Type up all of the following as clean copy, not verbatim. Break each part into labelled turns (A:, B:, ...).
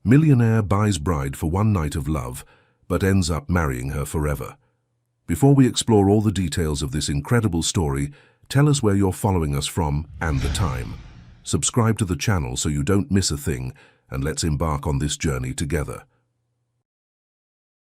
A: Millionaire buys bride for one night of love, but ends up marrying her forever. Before we explore all the details of this incredible story, tell us where you're following us from and the time. Subscribe to the channel so you don't miss a thing, and let's embark on this journey together.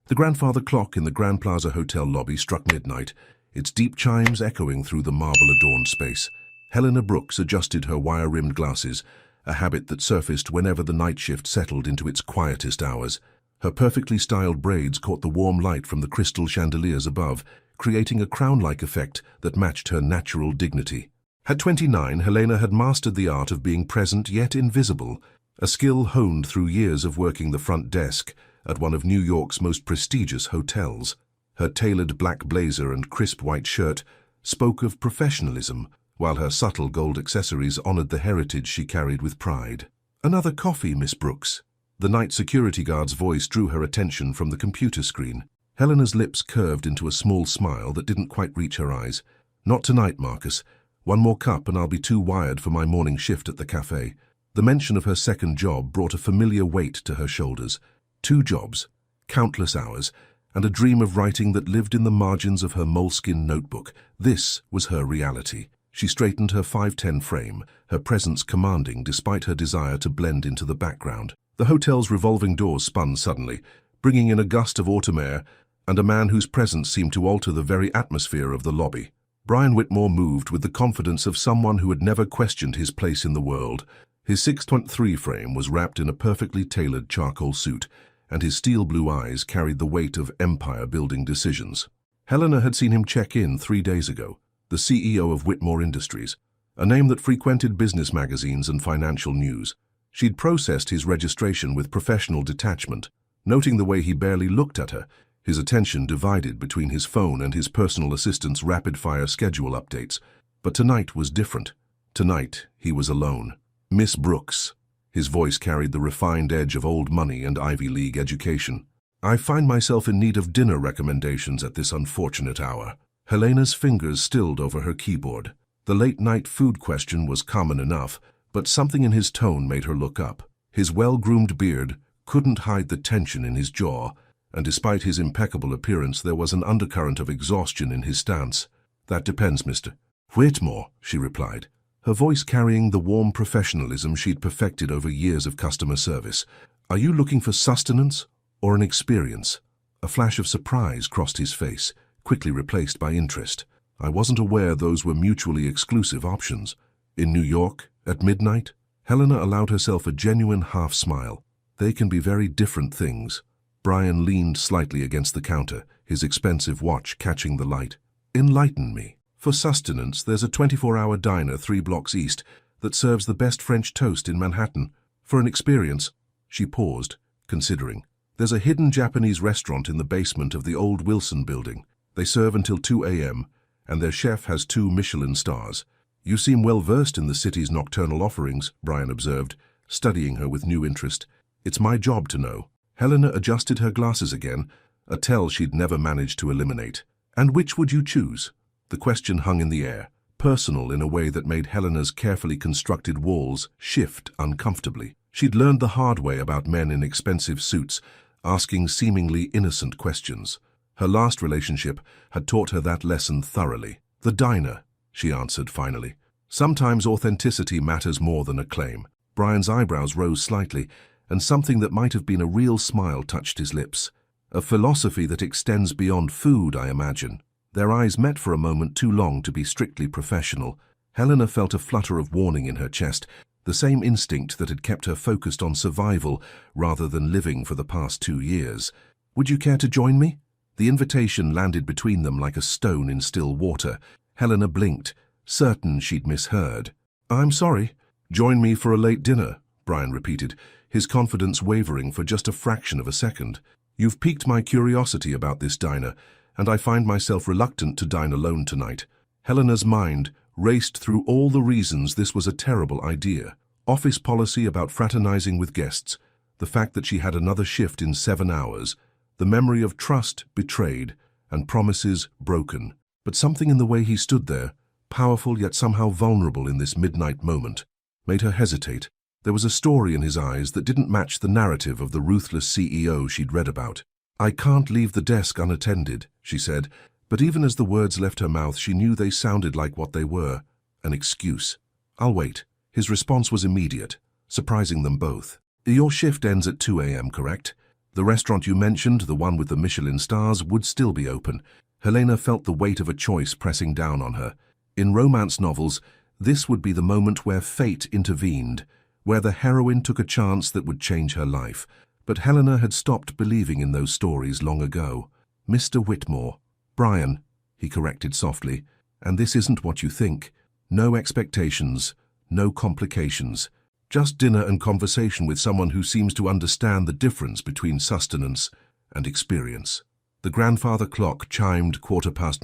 A: The grandfather clock in the Grand Plaza Hotel lobby struck midnight, its deep chimes echoing through the marble-adorned space. Helena Brooks adjusted her wire-rimmed glasses, a habit that surfaced whenever the night shift settled into its quietest hours. Her perfectly styled braids caught the warm light from the crystal chandeliers above, creating a crown-like effect that matched her natural dignity. At 29, Helena had mastered the art of being present yet invisible, a skill honed through years of working the front desk at one of New York's most prestigious hotels. Her tailored black blazer and crisp white shirt spoke of professionalism, while her subtle gold accessories honored the heritage she carried with pride. "Another coffee, Miss Brooks." The night security guard's voice drew her attention from the computer screen. Helena's lips curved into a small smile that didn't quite reach her eyes. "Not tonight, Marcus. One more cup and I'll be too wired for my morning shift at the cafe." The mention of her second job brought a familiar weight to her shoulders. 2 jobs, countless hours, and a dream of writing that lived in the margins of her moleskin notebook. This was her reality. She straightened her 5'10" frame, her presence commanding despite her desire to blend into the background. The hotel's revolving doors spun suddenly, bringing in a gust of autumn air and a man whose presence seemed to alter the very atmosphere of the lobby. Brian Whitmore moved with the confidence of someone who had never questioned his place in the world. His 6'3" frame was wrapped in a perfectly tailored charcoal suit, and his steel blue eyes carried the weight of empire-building decisions. Helena had seen him check in 3 days ago, the CEO of Whitmore Industries, a name that frequented business magazines and financial news. She'd processed his registration with professional detachment, noting the way he barely looked at her, his attention divided between his phone and his personal assistant's rapid-fire schedule updates. But tonight was different. Tonight, he was alone. "Miss Brooks." His voice carried the refined edge of old money and Ivy League education. "I find myself in need of dinner recommendations at this unfortunate hour." Helena's fingers stilled over her keyboard. The late-night food question was common enough, but something in his tone made her look up. His well-groomed beard couldn't hide the tension in his jaw, and despite his impeccable appearance, there was an undercurrent of exhaustion in his stance. "That depends, Mr. Whitmore," she replied, her voice carrying the warm professionalism she'd perfected over years of customer service. "Are you looking for sustenance or an experience?" A flash of surprise crossed his face, quickly replaced by interest. "I wasn't aware those were mutually exclusive options." In New York, at midnight, Helena allowed herself a genuine half-smile. "They can be very different things." Brian leaned slightly against the counter, his expensive watch catching the light. "Enlighten me." "For sustenance, there's a 24-hour diner 3 blocks east that serves the best French toast in Manhattan. For an experience," she paused, considering, "there's a hidden Japanese restaurant in the basement of the old Wilson building. They serve until 2 a.m., and their chef has 2 Michelin stars." "You seem well-versed in the city's nocturnal offerings," Brian observed, studying her with new interest. "It's my job to know." Helena adjusted her glasses again, a tell she'd never managed to eliminate. "And which would you choose?" The question hung in the air, personal in a way that made Helena's carefully constructed walls shift uncomfortably. She'd learned the hard way about men in expensive suits, asking seemingly innocent questions. Her last relationship had taught her that lesson thoroughly. "The diner," she answered finally. "Sometimes authenticity matters more than acclaim." Brian's eyebrows rose slightly, and something that might have been a real smile touched his lips. "A philosophy that extends beyond food, I imagine." Their eyes met for a moment too long to be strictly professional. Helena felt a flutter of warning in her chest, the same instinct that had kept her focused on survival rather than living for the past 2 years. "Would you care to join me?" The invitation landed between them like a stone in still water. Helena blinked, certain she'd misheard. "I'm sorry." "Join me for a late dinner," Brian repeated, his confidence wavering for just a fraction of a second. "You've piqued my curiosity about this diner, and I find myself reluctant to dine alone tonight." Helena's mind raced through all the reasons this was a terrible idea. Office policy about fraternizing with guests, the fact that she had another shift in 7 hours, the memory of trust betrayed and promises broken. But something in the way he stood there, powerful yet somehow vulnerable in this midnight moment, made her hesitate. There was a story in his eyes that didn't match the narrative of the ruthless CEO she'd read about. "I can't leave the desk unattended," she said, but even as the words left her mouth, she knew they sounded like what they were, an excuse. "I'll wait." His response was immediate, surprising them both. "Your shift ends at 2 a.m., correct? The restaurant you mentioned, the one with the Michelin stars, would still be open." Helena felt the weight of a choice pressing down on her. In romance novels, this would be the moment where fate intervened, where the heroine took a chance that would change her life. But Helena had stopped believing in those stories long ago. "Mr. Whitmore." "Brian," he corrected softly, "and this isn't what you think. No expectations, no complications. Just dinner and conversation with someone who seems to understand the difference between sustenance and experience." The grandfather clock chimed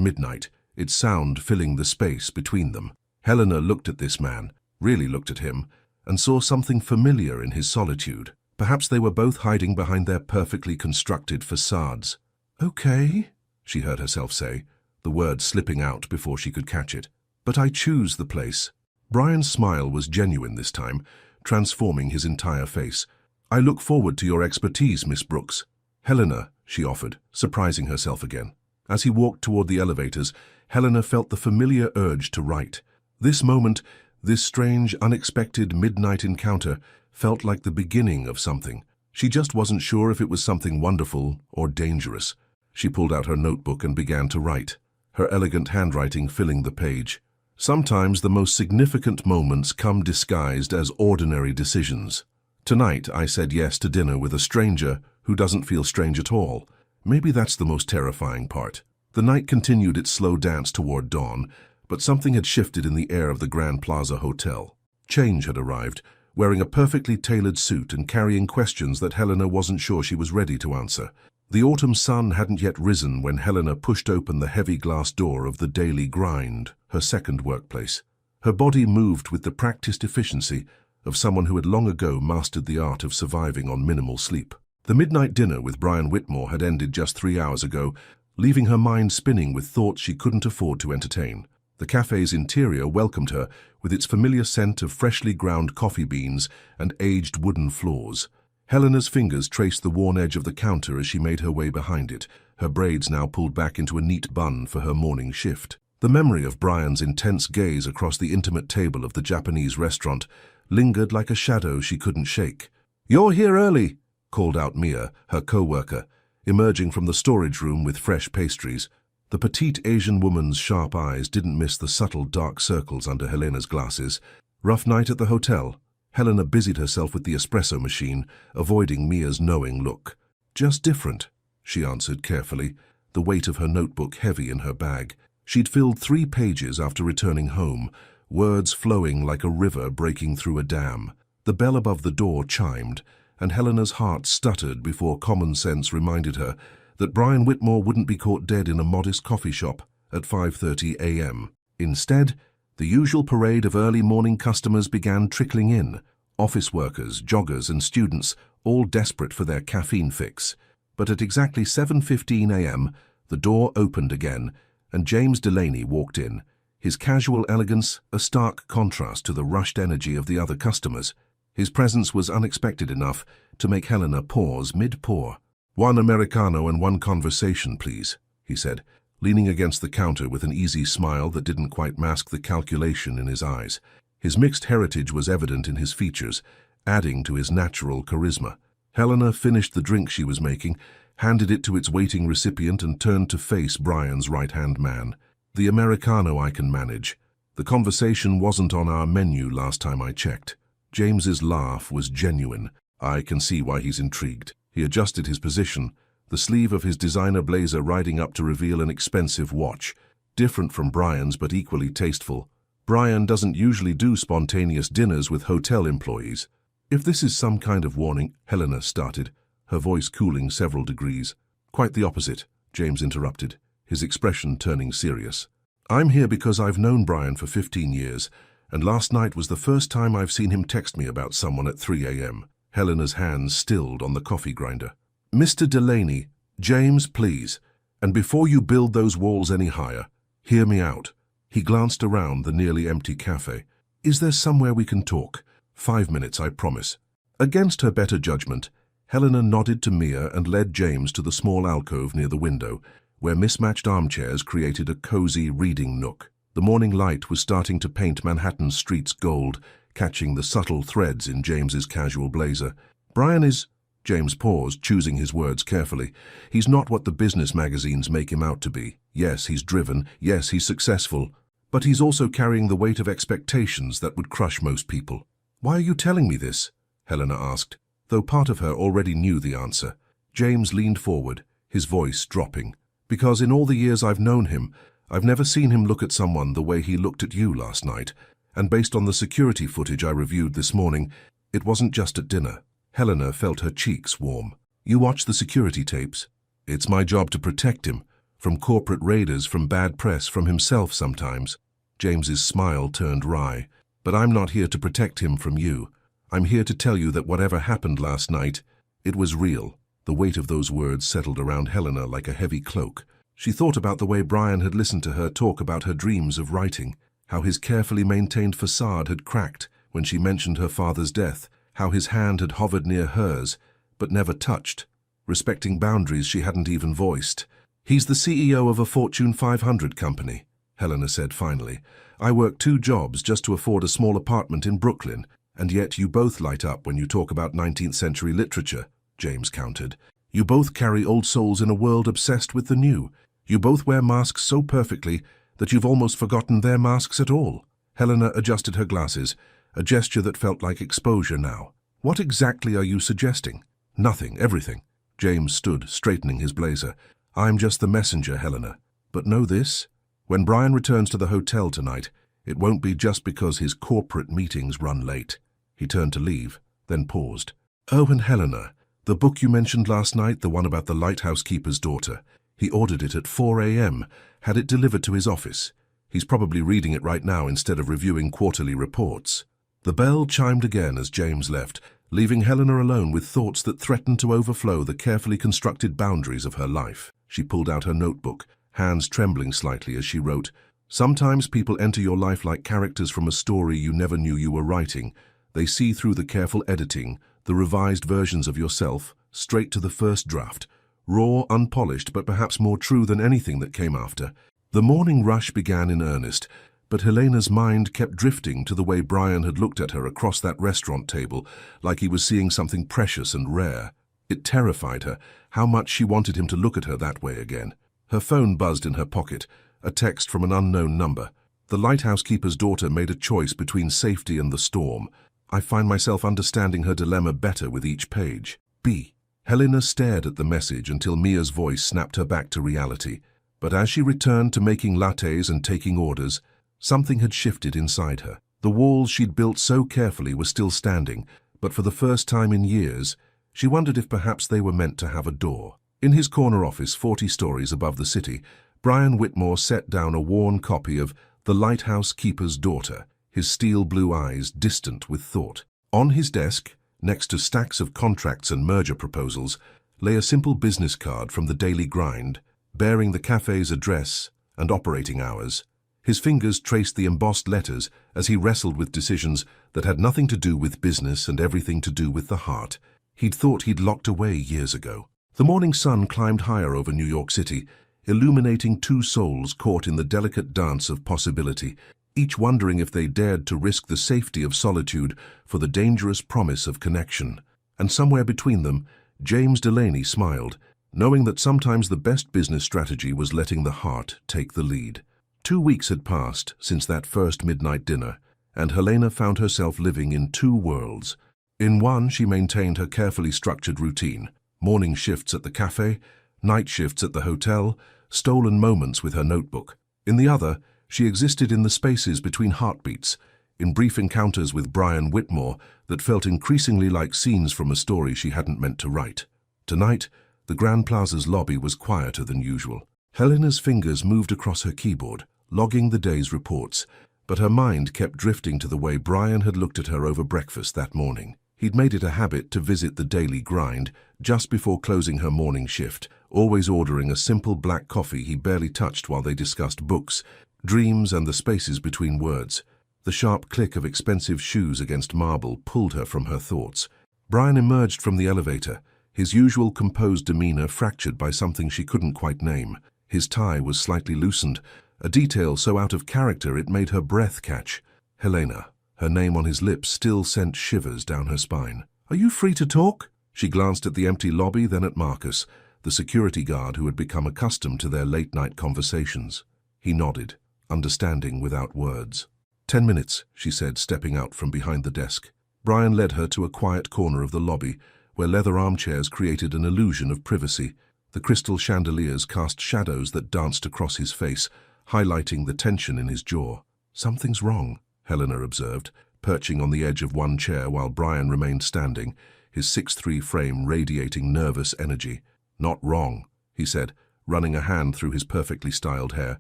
A: midnight, its sound filling the space between them. Helena looked at this man, really looked at him, and saw something familiar in his solitude. Perhaps they were both hiding behind their perfectly constructed facades. "Okay," she heard herself say, the word slipping out before she could catch it. "But I choose the place." Brian's smile was genuine this time, transforming his entire face. "I look forward to your expertise, Miss Brooks." "Helena," she offered, surprising herself again. As he walked toward the elevators, Helena felt the familiar urge to write. This moment, this strange, unexpected midnight encounter, felt like the beginning of something. She just wasn't sure if it was something wonderful or dangerous. She pulled out her notebook and began to write, her elegant handwriting filling the page. Sometimes the most significant moments come disguised as ordinary decisions. "Tonight I said yes to dinner with a stranger who doesn't feel strange at all." Maybe that's the most terrifying part. The night continued its slow dance toward dawn, but something had shifted in the air of the Grand Plaza Hotel. Change had arrived, wearing a perfectly tailored suit and carrying questions that Helena wasn't sure she was ready to answer. The autumn sun hadn't yet risen when Helena pushed open the heavy glass door of the Daily Grind, her second workplace. Her body moved with the practiced efficiency of someone who had long ago mastered the art of surviving on minimal sleep. The midnight dinner with Brian Whitmore had ended just 3 hours ago, leaving her mind spinning with thoughts she couldn't afford to entertain. The cafe's interior welcomed her with its familiar scent of freshly ground coffee beans and aged wooden floors. Helena's fingers traced the worn edge of the counter as she made her way behind it, her braids now pulled back into a neat bun for her morning shift. The memory of Brian's intense gaze across the intimate table of the Japanese restaurant lingered like a shadow she couldn't shake. "You're here early," called out Mia, her co-worker, emerging from the storage room with fresh pastries. The petite Asian woman's sharp eyes didn't miss the subtle dark circles under Helena's glasses. "Rough night at the hotel?" Helena busied herself with the espresso machine, avoiding Mia's knowing look. "Just different," she answered carefully, the weight of her notebook heavy in her bag. She'd filled 3 pages after returning home, words flowing like a river breaking through a dam. The bell above the door chimed, and Helena's heart stuttered before common sense reminded her that Brian Whitmore wouldn't be caught dead in a modest coffee shop at 5:30 a.m. Instead, the usual parade of early morning customers began trickling in, office workers, joggers, and students, all desperate for their caffeine fix. But at exactly 7:15 a.m., the door opened again, and James Delaney walked in, his casual elegance a stark contrast to the rushed energy of the other customers. His presence was unexpected enough to make Helena pause mid-pour. "1 Americano and 1 conversation, please," he said, leaning against the counter with an easy smile that didn't quite mask the calculation in his eyes. His mixed heritage was evident in his features, adding to his natural charisma. Helena finished the drink she was making, handed it to its waiting recipient, and turned to face Brian's right-hand man. "The Americano I can manage. The conversation wasn't on our menu last time I checked." James's laugh was genuine. "I can see why he's intrigued." He adjusted his position, the sleeve of his designer blazer riding up to reveal an expensive watch, different from Brian's but equally tasteful. Brian doesn't usually do spontaneous dinners with hotel employees. "If this is some kind of warning," Helena started, her voice cooling several degrees. "Quite the opposite," James interrupted, his expression turning serious. "I'm here because I've known Brian for 15 years, and last night was the first time I've seen him text me about someone at 3 a.m. Helena's hands stilled on the coffee grinder. "Mr. Delaney, James, please, and before you build those walls any higher, hear me out." He glanced around the nearly empty cafe. "Is there somewhere we can talk? 5 minutes, I promise." Against her better judgment, Helena nodded to Mia and led James to the small alcove near the window, where mismatched armchairs created a cozy reading nook. The morning light was starting to paint Manhattan's streets gold, catching the subtle threads in James's casual blazer. "Brian is—" James paused, choosing his words carefully. "He's not what the business magazines make him out to be. Yes, he's driven. Yes, he's successful. But he's also carrying the weight of expectations that would crush most people." "Why are you telling me this?" Helena asked, though part of her already knew the answer. James leaned forward, his voice dropping. "Because in all the years I've known him, I've never seen him look at someone the way he looked at you last night. And based on the security footage I reviewed this morning, it wasn't just at dinner." Helena felt her cheeks warm. "You watch the security tapes?" "It's my job to protect him. From corporate raiders, from bad press, from himself sometimes." James's smile turned wry. "But I'm not here to protect him from you. I'm here to tell you that whatever happened last night, it was real." The weight of those words settled around Helena like a heavy cloak. She thought about the way Brian had listened to her talk about her dreams of writing, how his carefully maintained facade had cracked when she mentioned her father's death, how his hand had hovered near hers, but never touched, respecting boundaries she hadn't even voiced. "He's the CEO of a Fortune 500 company," Helena said finally. "I work 2 jobs just to afford a small apartment in Brooklyn, and yet you both light up when you talk about 19th century literature," James countered. "You both carry old souls in a world obsessed with the new. You both wear masks so perfectly that you've almost forgotten they're masks at all." Helena adjusted her glasses, a gesture that felt like exposure now. "What exactly are you suggesting?" "Nothing, everything." James stood, straightening his blazer. "I'm just the messenger, Helena. But know this, when Brian returns to the hotel tonight, it won't be just because his corporate meetings run late." He turned to leave, then paused. "Oh, and Helena, the book you mentioned last night, the one about the lighthouse keeper's daughter, he ordered it at 4 a.m., had it delivered to his office. He's probably reading it right now instead of reviewing quarterly reports." The bell chimed again as James left, leaving Helena alone with thoughts that threatened to overflow the carefully constructed boundaries of her life. She pulled out her notebook, hands trembling slightly as she wrote, "Sometimes people enter your life like characters from a story you never knew you were writing. They see through the careful editing, the revised versions of yourself, straight to the first draft, raw, unpolished, but perhaps more true than anything that came after." The morning rush began in earnest, but Helena's mind kept drifting to the way Brian had looked at her across that restaurant table, like he was seeing something precious and rare. It terrified her, how much she wanted him to look at her that way again. Her phone buzzed in her pocket, a text from an unknown number. The lighthouse keeper's daughter made a choice between safety and the storm. I find myself understanding her dilemma better with each page. B. Helena stared at the message until Mia's voice snapped her back to reality. But as she returned to making lattes and taking orders, something had shifted inside her. The walls she'd built so carefully were still standing, but for the first time in years, she wondered if perhaps they were meant to have a door. In his corner office, 40 stories above the city, Brian Whitmore set down a worn copy of The Lighthouse Keeper's Daughter, his steel blue eyes distant with thought. On his desk, next to stacks of contracts and merger proposals, lay a simple business card from the Daily Grind, bearing the cafe's address and operating hours. His fingers traced the embossed letters as he wrestled with decisions that had nothing to do with business and everything to do with the heart he'd thought he'd locked away years ago. The morning sun climbed higher over New York City, illuminating 2 souls caught in the delicate dance of possibility, each wondering if they dared to risk the safety of solitude for the dangerous promise of connection. And somewhere between them, James Delaney smiled, knowing that sometimes the best business strategy was letting the heart take the lead. 2 weeks had passed since that first midnight dinner, and Helena found herself living in 2 worlds. In one, she maintained her carefully structured routine, morning shifts at the cafe, night shifts at the hotel, stolen moments with her notebook. In the other, she existed in the spaces between heartbeats, in brief encounters with Brian Whitmore that felt increasingly like scenes from a story she hadn't meant to write. Tonight, the Grand Plaza's lobby was quieter than usual. Helena's fingers moved across her keyboard, logging the day's reports, but her mind kept drifting to the way Brian had looked at her over breakfast that morning. He'd made it a habit to visit the Daily Grind just before closing her morning shift, always ordering a simple black coffee he barely touched while they discussed books, dreams, and the spaces between words. The sharp click of expensive shoes against marble pulled her from her thoughts. Brian emerged from the elevator, his usual composed demeanor fractured by something she couldn't quite name. His tie was slightly loosened, a detail so out of character it made her breath catch. Helena. Her name on his lips still sent shivers down her spine. "Are you free to talk?" She glanced at the empty lobby, then at Marcus, the security guard who had become accustomed to their late-night conversations. He nodded, understanding without words. 10 minutes, she said, stepping out from behind the desk. Brian led her to a quiet corner of the lobby, where leather armchairs created an illusion of privacy. The crystal chandeliers cast shadows that danced across his face, highlighting the tension in his jaw. "Something's wrong," Helena observed, perching on the edge of one chair while Brian remained standing, his 6'3" frame radiating nervous energy. "Not wrong," he said, running a hand through his perfectly styled hair.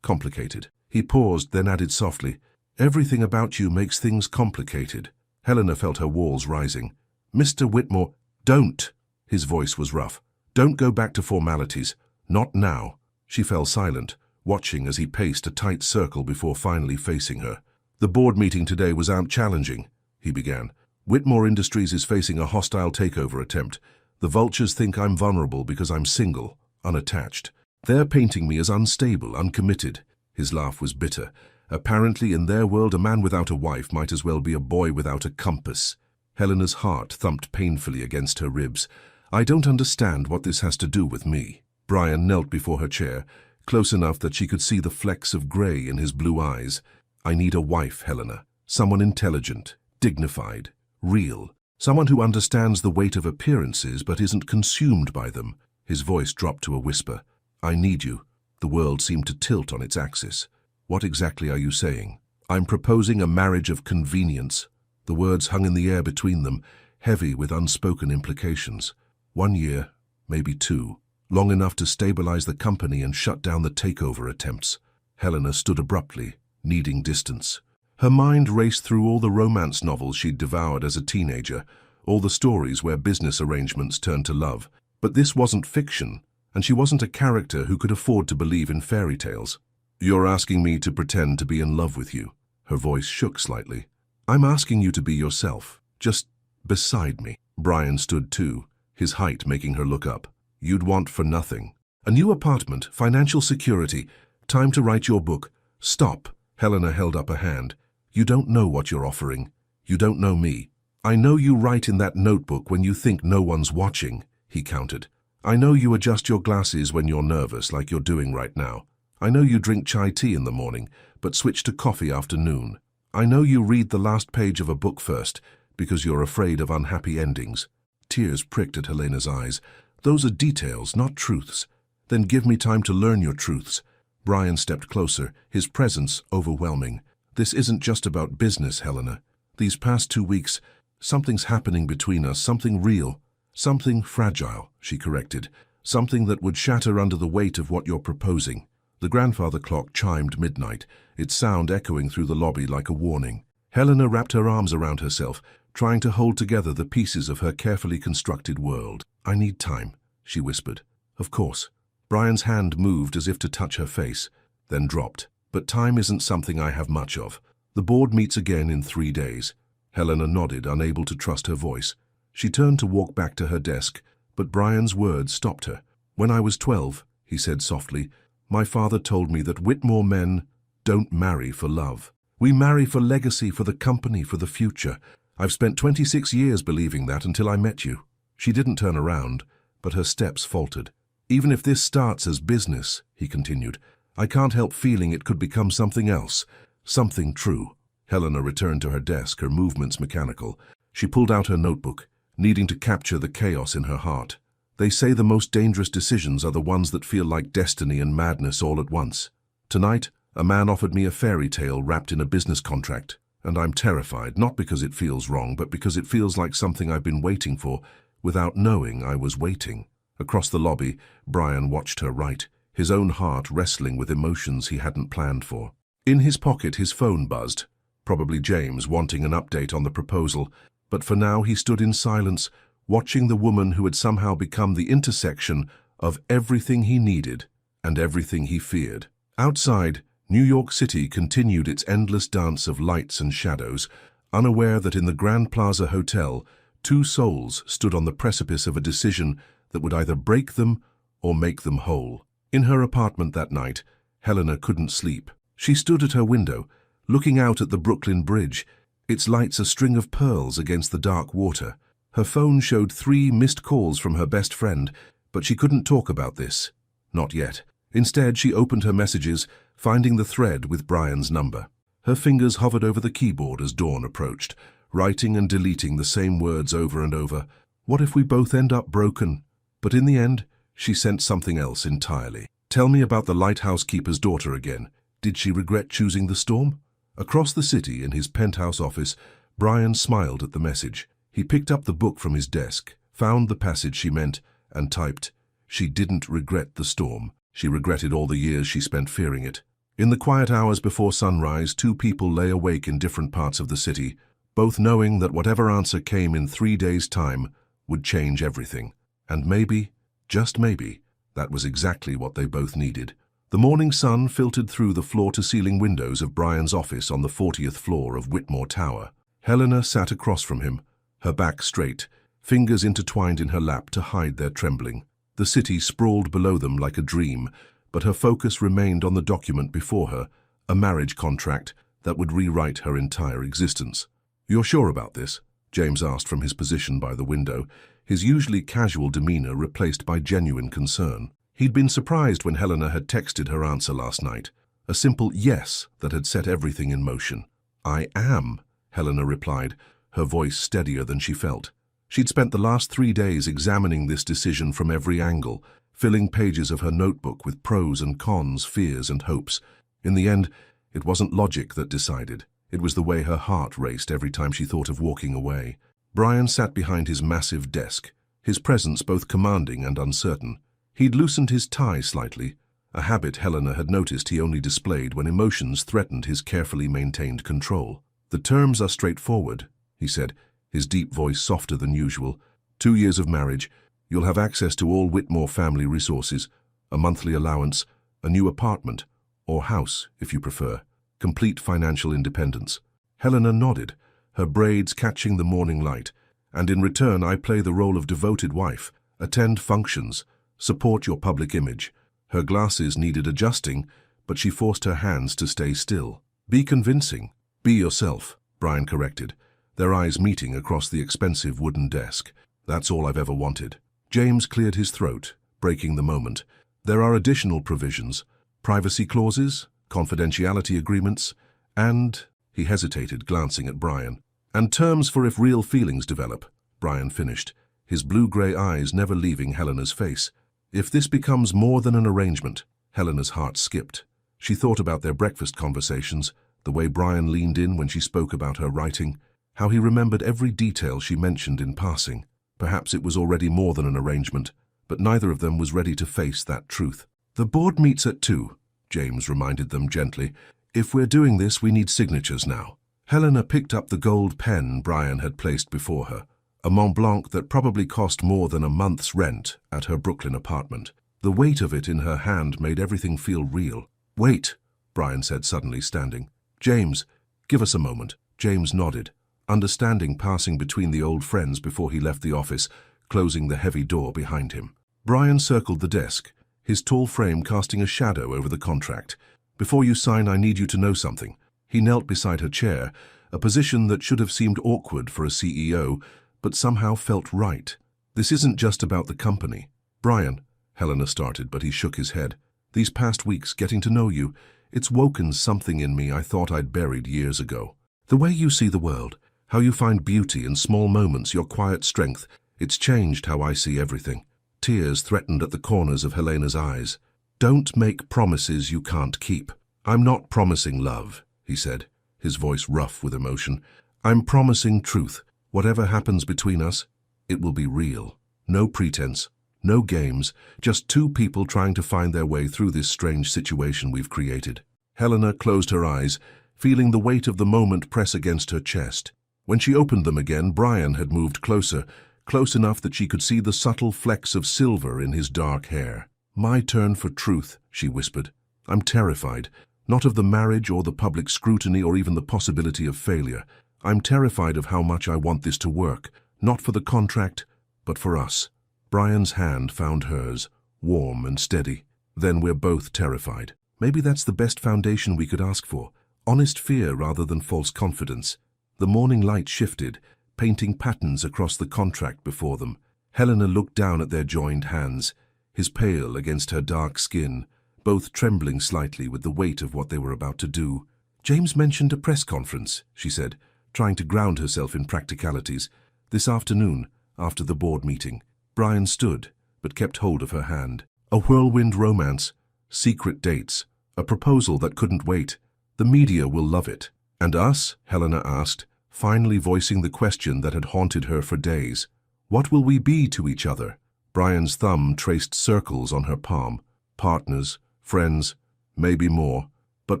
A: "Complicated." He paused, then added softly, "Everything about you makes things complicated." Helena felt her walls rising. "Mr. Whitmore, don't!" His voice was rough. "Don't go back to formalities. Not now." She fell silent, watching as he paced a tight circle before finally facing her. "The board meeting today was challenging," he began. "Whitmore Industries is facing a hostile takeover attempt. The vultures think I'm vulnerable because I'm single, unattached. They're painting me as unstable, uncommitted." His laugh was bitter. "Apparently, in their world, a man without a wife might as well be a boy without a compass." Helena's heart thumped painfully against her ribs. "I don't understand what this has to do with me." Brian knelt before her chair, close enough that she could see the flecks of grey in his blue eyes. "I need a wife, Helena. Someone intelligent, dignified, real. Someone who understands the weight of appearances but isn't consumed by them." His voice dropped to a whisper. "I need you." The world seemed to tilt on its axis. "What exactly are you saying?" "I'm proposing a marriage of convenience." The words hung in the air between them, heavy with unspoken implications. 1 year, maybe 2, long enough to stabilize the company and shut down the takeover attempts. Helena stood abruptly, needing distance. Her mind raced through all the romance novels she'd devoured as a teenager, all the stories where business arrangements turned to love. But this wasn't fiction, and she wasn't a character who could afford to believe in fairy tales. "You're asking me to pretend to be in love with you." Her voice shook slightly. "I'm asking you to be yourself, just beside me." Brian stood too, his height making her look up. "You'd want for nothing. A new apartment, financial security, time to write your book." "Stop." Helena held up a hand. "You don't know what you're offering. You don't know me." "I know you write in that notebook when you think no one's watching," he countered. "I know you adjust your glasses when you're nervous, like you're doing right now. I know you drink chai tea in the morning, but switch to coffee after noon. I know you read the last page of a book first, because you're afraid of unhappy endings." Tears pricked at Helena's eyes. "Those are details, not truths." "Then give me time to learn your truths." Brian stepped closer, his presence overwhelming. "This isn't just about business, Helena. These past 2 weeks, something's happening between us, something real. Something fragile," she corrected. "Something that would shatter under the weight of what you're proposing." The grandfather clock chimed midnight, its sound echoing through the lobby like a warning. Helena wrapped her arms around herself, trying to hold together the pieces of her carefully constructed world. "I need time," she whispered. "Of course." Brian's hand moved as if to touch her face, then dropped. "But time isn't something I have much of. The board meets again in 3 days." Helena nodded, unable to trust her voice. She turned to walk back to her desk, but Brian's words stopped her. "When I was 12, he said softly, "my father told me that Whitmore men don't marry for love. We marry for legacy, for the company, for the future. I've spent 26 years believing that until I met you." She didn't turn around, but her steps faltered. "Even if this starts as business," he continued, "I can't help feeling it could become something else, something true." Helena returned to her desk, her movements mechanical. She pulled out her notebook, needing to capture the chaos in her heart. "They say the most dangerous decisions are the ones that feel like destiny and madness all at once. Tonight, a man offered me a fairy tale wrapped in a business contract, and I'm terrified, not because it feels wrong, but because it feels like something I've been waiting for, without knowing I was waiting." Across the lobby, Brian watched her write, his own heart wrestling with emotions he hadn't planned for. In his pocket, his phone buzzed, probably James wanting an update on the proposal, but for now he stood in silence, watching the woman who had somehow become the intersection of everything he needed and everything he feared. Outside, New York City continued its endless dance of lights and shadows, unaware that in the Grand Plaza Hotel, two souls stood on the precipice of a decision that would either break them or make them whole. In her apartment that night, Helena couldn't sleep. She stood at her window, looking out at the Brooklyn Bridge, its lights a string of pearls against the dark water. Her phone showed 3 missed calls from her best friend, but she couldn't talk about this. Not yet. Instead, she opened her messages, finding the thread with Brian's number. Her fingers hovered over the keyboard as dawn approached, writing and deleting the same words over and over. What if we both end up broken? But in the end, she sent something else entirely. Tell me about the lighthouse keeper's daughter again. Did she regret choosing the storm? Across the city, in his penthouse office, Brian smiled at the message. He picked up the book from his desk, found the passage she meant, and typed, "She didn't regret the storm. She regretted all the years she spent fearing it." In the quiet hours before sunrise, 2 people lay awake in different parts of the city, both knowing that whatever answer came in 3 days' time would change everything. And maybe, just maybe, that was exactly what they both needed. The morning sun filtered through the floor-to-ceiling windows of Brian's office on the 40th floor of Whitmore Tower. Helena sat across from him, her back straight, fingers intertwined in her lap to hide their trembling. The city sprawled below them like a dream, but her focus remained on the document before her, a marriage contract that would rewrite her entire existence. "You're sure about this?" James asked from his position by the window, his usually casual demeanor replaced by genuine concern. He'd been surprised when Helena had texted her answer last night, a simple yes that had set everything in motion. "I am," Helena replied, her voice steadier than she felt. She'd spent the last 3 days examining this decision from every angle, filling pages of her notebook with pros and cons, fears and hopes. In the end, it wasn't logic that decided. It was the way her heart raced every time she thought of walking away. Brian sat behind his massive desk, his presence both commanding and uncertain. He'd loosened his tie slightly, a habit Helena had noticed he only displayed when emotions threatened his carefully maintained control. "The terms are straightforward," he said, his deep voice softer than usual. 2 years of marriage, you'll have access to all Whitmore family resources, a monthly allowance, a new apartment, or house, if you prefer. Complete financial independence. Helena nodded, her braids catching the morning light. "And in return, I play the role of devoted wife, attend functions, support your public image." Her glasses needed adjusting, but she forced her hands to stay still. "Be convincing. Be yourself," Brian corrected, their eyes meeting across the expensive wooden desk. "That's all I've ever wanted." James cleared his throat, breaking the moment. "There are additional provisions, privacy clauses, confidentiality agreements, and—" he hesitated, glancing at Brian. "And terms for if real feelings develop," Brian finished, his blue-gray eyes never leaving Helena's face. "If this becomes more than an arrangement," Helena's heart skipped. She thought about their breakfast conversations, the way Brian leaned in when she spoke about her writing, how he remembered every detail she mentioned in passing. Perhaps it was already more than an arrangement, but neither of them was ready to face that truth. "The board meets at 2, James reminded them gently. "If we're doing this, we need signatures now." Helena picked up the gold pen Brian had placed before her, a Mont Blanc that probably cost more than a month's rent at her Brooklyn apartment. The weight of it in her hand made everything feel real. "Wait," Brian said suddenly, standing. "James, give us a moment." James nodded, understanding passing between the old friends before he left the office, closing the heavy door behind him. Brian circled the desk, his tall frame casting a shadow over the contract. "Before you sign, I need you to know something." He knelt beside her chair, a position that should have seemed awkward for a CEO, but somehow felt right. "This isn't just about the company." "Brian," Helena started, but he shook his head. "These past weeks, getting to know you, it's woken something in me I thought I'd buried years ago. The way you see the world, how you find beauty in small moments, your quiet strength, it's changed how I see everything." Tears threatened at the corners of Helena's eyes. "Don't make promises you can't keep." "I'm not promising love," he said, his voice rough with emotion. "I'm promising truth. Whatever happens between us, it will be real. No pretense, no games, just 2 people trying to find their way through this strange situation we've created." Helena closed her eyes, feeling the weight of the moment press against her chest. When she opened them again, Brian had moved closer, close enough that she could see the subtle flecks of silver in his dark hair. "My turn for truth," she whispered. "I'm terrified, Not of the marriage or the public scrutiny or even the possibility of failure. I'm terrified of how much I want this to work, not for the contract, but for us. Brian's hand found hers, warm and steady. Then we're both terrified. Maybe that's the best foundation we could ask for. Honest fear rather than false confidence. The morning light shifted, painting patterns across the contract before them. Helena looked down at their joined hands, his pale against her dark skin, both trembling slightly with the weight of what they were about to do. James mentioned a press conference, she said, trying to ground herself in practicalities. This afternoon, after the board meeting. Brian stood, but kept hold of her hand. A whirlwind romance, secret dates, a proposal that couldn't wait. The media will love it. And us? Helena asked, finally voicing the question that had haunted her for days. What will we be to each other? Brian's thumb traced circles on her palm. Partners, friends, maybe more, but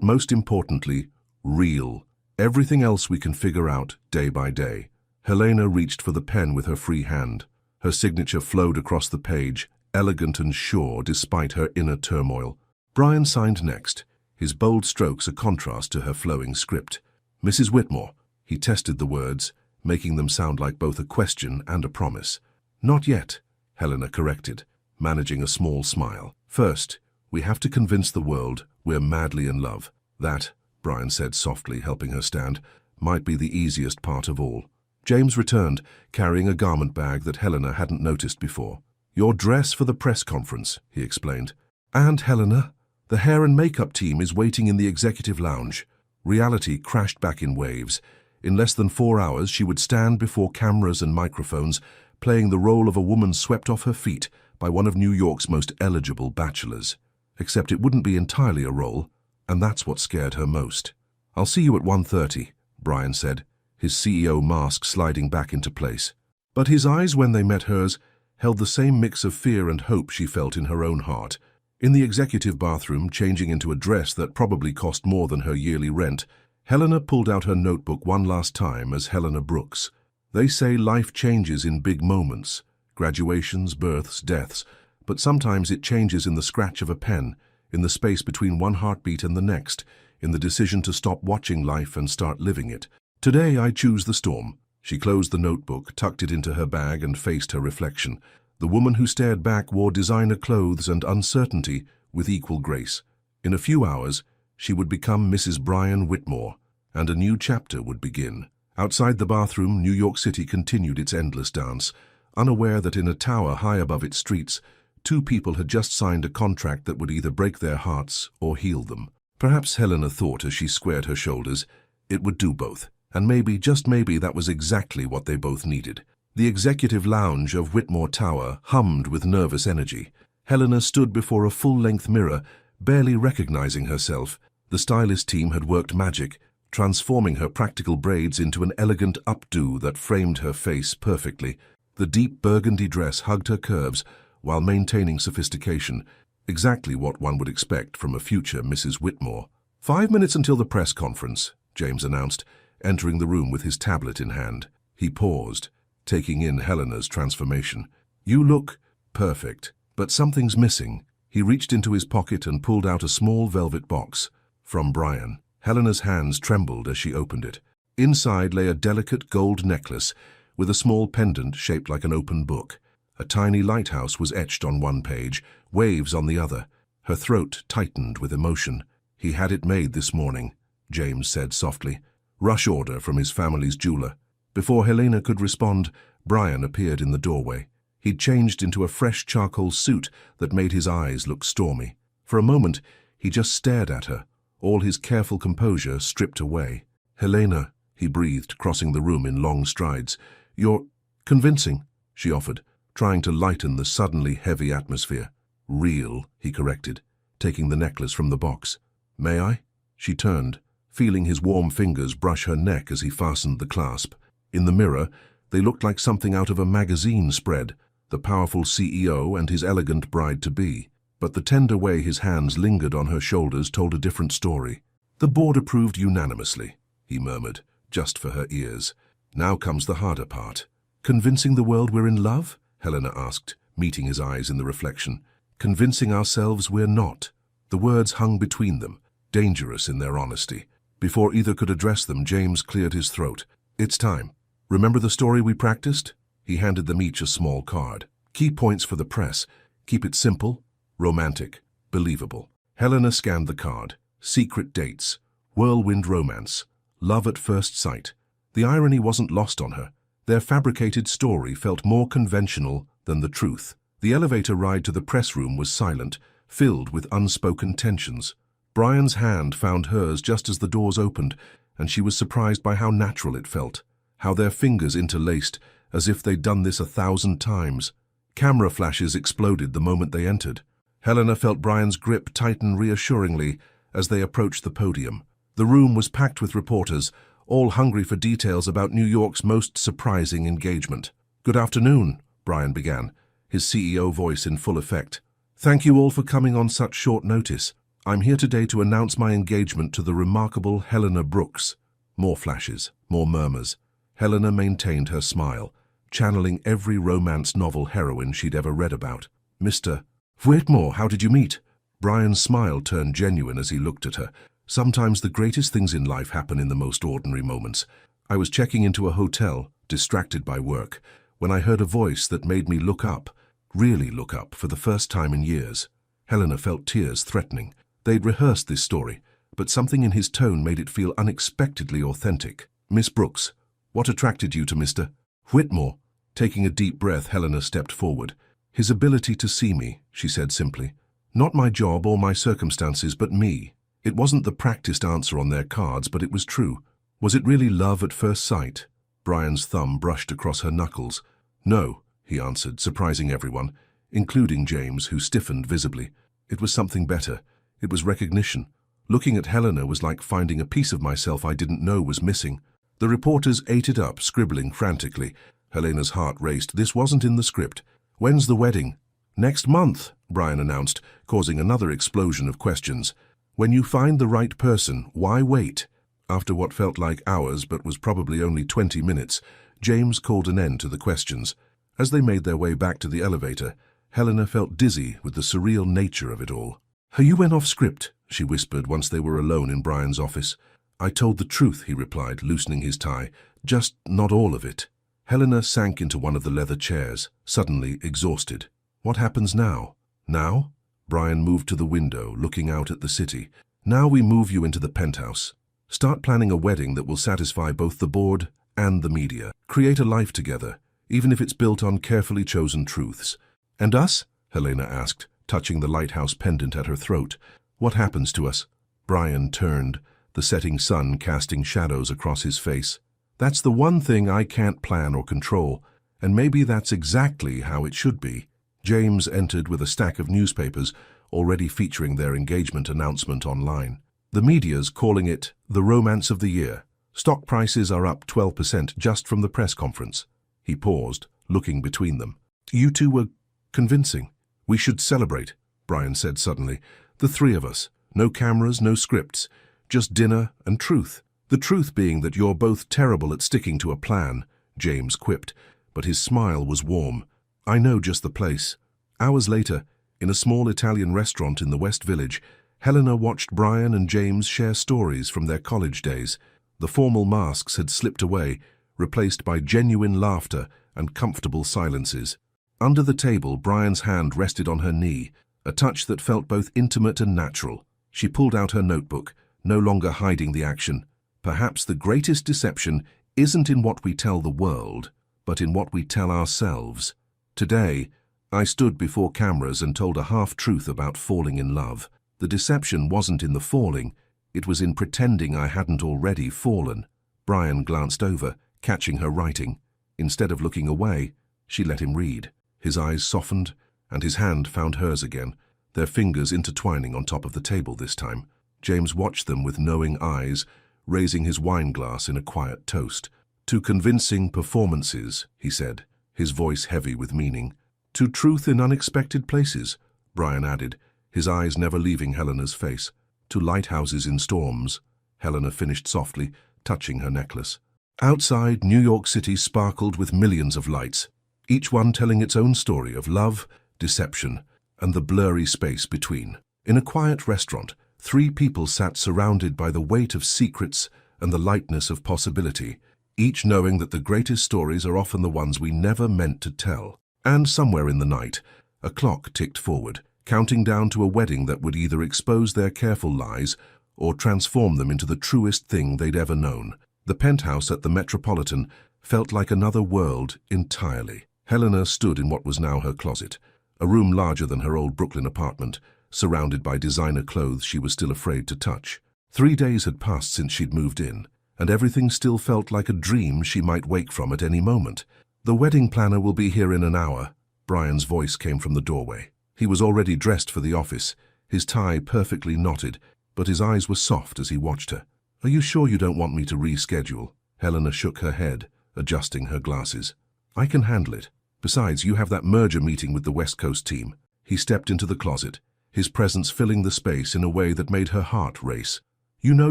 A: most importantly, real. Everything else we can figure out day by day. Helena reached for the pen with her free hand. Her signature flowed across the page, elegant and sure despite her inner turmoil. Brian signed next, his bold strokes a contrast to her flowing script. Mrs. Whitmore, he tested the words, making them sound like both a question and a promise. Not yet, Helena corrected, managing a small smile. First, we have to convince the world we're madly in love. That, Brian said softly, helping her stand, might be the easiest part of all. James returned, carrying a garment bag that Helena hadn't noticed before. Your dress for the press conference, he explained. And Helena, the hair and makeup team is waiting in the executive lounge. Reality crashed back in waves. In less than 4 hours, she would stand before cameras and microphones, playing the role of a woman swept off her feet by one of New York's most eligible bachelors. Except it wouldn't be entirely a role, and that's what scared her most. I'll see you at 1:30, Brian said, his CEO mask sliding back into place. But his eyes, when they met hers, held the same mix of fear and hope she felt in her own heart. In the executive bathroom, changing into a dress that probably cost more than her yearly rent, Helena pulled out her notebook one last time as Helena Brooks. They say life changes in big moments, graduations, births, deaths, but sometimes it changes in the scratch of a pen, in the space between one heartbeat and the next, in the decision to stop watching life and start living it. Today I choose the storm. She closed the notebook, tucked it into her bag and faced her reflection. The woman who stared back wore designer clothes and uncertainty with equal grace. In a few hours, she would become Mrs. Brian Whitmore, and a new chapter would begin. Outside the bathroom, New York City continued its endless dance, unaware that in a tower high above its streets, 2 people had just signed a contract that would either break their hearts or heal them. Perhaps Helena thought as she squared her shoulders, it would do both. And maybe, just maybe, that was exactly what they both needed. The executive lounge of Whitmore Tower hummed with nervous energy. Helena stood before a full-length mirror, barely recognizing herself. The stylist team had worked magic, transforming her practical braids into an elegant updo that framed her face perfectly. The deep burgundy dress hugged her curves while maintaining sophistication, exactly what one would expect from a future Mrs. Whitmore. 5 minutes until the press conference, James announced, entering the room with his tablet in hand. He paused, taking in Helena's transformation. You look perfect, but something's missing. He reached into his pocket and pulled out a small velvet box. From Brian. Helena's hands trembled as she opened it. Inside lay a delicate gold necklace with a small pendant shaped like an open book. A tiny lighthouse was etched on one page, waves on the other. Her throat tightened with emotion. He had it made this morning, James said softly. Rush order from his family's jeweler. Before Helena could respond, Brian appeared in the doorway. He'd changed into a fresh charcoal suit that made his eyes look stormy. For a moment, he just stared at her, all his careful composure stripped away. Helena, he breathed, crossing the room in long strides. You're convincing, she offered, trying to lighten the suddenly heavy atmosphere. Real, he corrected, taking the necklace from the box. May I? She turned, feeling his warm fingers brush her neck as he fastened the clasp. In the mirror, they looked like something out of a magazine spread, the powerful CEO and his elegant bride-to-be. But the tender way his hands lingered on her shoulders told a different story. The board approved unanimously, he murmured, just for her ears. Now comes the harder part. Convincing the world we're in love? Helena asked, meeting his eyes in the reflection. Convincing ourselves we're not. The words hung between them, dangerous in their honesty. Before either could address them, James cleared his throat. "It's time. Remember the story we practiced?" He handed them each a small card. "Key points for the press. Keep it simple, romantic, believable." Helena scanned the card. Secret dates, whirlwind romance, love at first sight. The irony wasn't lost on her. Their fabricated story felt more conventional than the truth. The elevator ride to the press room was silent, filled with unspoken tensions. Brian's hand found hers just as the doors opened, and she was surprised by how natural it felt, how their fingers interlaced, as if they'd done this 1,000 times. Camera flashes exploded the moment they entered. Helena felt Brian's grip tighten reassuringly as they approached the podium. The room was packed with reporters, all hungry for details about New York's most surprising engagement. "Good afternoon," Brian began, his CEO voice in full effect. "Thank you all for coming on such short notice. I'm here today to announce my engagement to the remarkable Helena Brooks." More flashes, more murmurs. Helena maintained her smile, channeling every romance novel heroine she'd ever read about. "Mr. Whitmore, how did you meet?" Brian's smile turned genuine as he looked at her. "Sometimes the greatest things in life happen in the most ordinary moments. I was checking into a hotel, distracted by work, when I heard a voice that made me look up, really look up, for the first time in years." Helena felt tears threatening. They'd rehearsed this story, but something in his tone made it feel unexpectedly authentic. "Miss Brooks, what attracted you to Mr. Whitmore?" Taking a deep breath, Helena stepped forward. "His ability to see me," she said simply. "Not my job or my circumstances, but me." It wasn't the practiced answer on their cards, but it was true. Was it really love at first sight? Brian's thumb brushed across her knuckles. "No," he answered, surprising everyone, including James, who stiffened visibly. "It was something better. It was recognition. Looking at Helena was like finding a piece of myself I didn't know was missing." The reporters ate it up, scribbling frantically. Helena's heart raced. This wasn't in the script. "When's the wedding?" "Next month," Brian announced, causing another explosion of questions. "When you find the right person, why wait?" After what felt like hours but was probably only 20 minutes, James called an end to the questions. As they made their way back to the elevator, Helena felt dizzy with the surreal nature of it all. "You went off script," she whispered once they were alone in Brian's office. "I told the truth," he replied, loosening his tie. "Just not all of it." Helena sank into one of the leather chairs, suddenly exhausted. "What happens now?" "Now?" Brian moved to the window, looking out at the city. "Now we move you into the penthouse. Start planning a wedding that will satisfy both the board and the media. Create a life together, even if it's built on carefully chosen truths." "And us?" Helena asked, touching the lighthouse pendant at her throat. "What happens to us?" Brian turned, the setting sun casting shadows across his face. "That's the one thing I can't plan or control, and maybe that's exactly how it should be." James entered with a stack of newspapers, already featuring their engagement announcement online. The media's calling it the romance of the year. Stock prices are up 12% just from the press conference. He paused, looking between them. "You two were convincing. We should celebrate," Brian said suddenly. "The three of us. No cameras, no scripts. Just dinner and truth. The truth being that you're both terrible at sticking to a plan," James quipped, but his smile was warm. "I know just the place." Hours later, in a small Italian restaurant in the West Village, Helena watched Brian and James share stories from their college days. The formal masks had slipped away, replaced by genuine laughter and comfortable silences. Under the table, Brian's hand rested on her knee, a touch that felt both intimate and natural. She pulled out her notebook, no longer hiding the action. "Perhaps the greatest deception isn't in what we tell the world, but in what we tell ourselves. Today, I stood before cameras and told a half-truth about falling in love. The deception wasn't in the falling, it was in pretending I hadn't already fallen." Brian glanced over, catching her writing. Instead of looking away, she let him read. His eyes softened, and his hand found hers again, their fingers intertwining on top of the table this time. James watched them with knowing eyes, raising his wine glass in a quiet toast. "To convincing performances," he said, his voice heavy with meaning. "To truth in unexpected places," Brian added, his eyes never leaving Helena's face. "To lighthouses in storms," Helena finished softly, touching her necklace. Outside, New York City sparkled with millions of lights, each one telling its own story of love, deception, and the blurry space between. In a quiet restaurant, Three people sat surrounded by the weight of secrets and the lightness of possibility, each knowing that the greatest stories are often the ones we never meant to tell. And somewhere in the night, a clock ticked forward, counting down to a wedding that would either expose their careful lies or transform them into the truest thing they'd ever known. The penthouse at the Metropolitan felt like another world entirely. Helena stood in what was now her closet, a room larger than her old Brooklyn apartment, surrounded by designer clothes she was still afraid to touch. 3 days had passed since she'd moved in, and everything still felt like a dream she might wake from at any moment. "The wedding planner will be here in an hour," Brian's voice came from the doorway. He was already dressed for the office, his tie perfectly knotted, but his eyes were soft as he watched her. "Are you sure you don't want me to reschedule?" Helena shook her head, adjusting her glasses. "I can handle it. Besides, you have that merger meeting with the West Coast team." He stepped into the closet, his presence filling the space in a way that made her heart race. "You know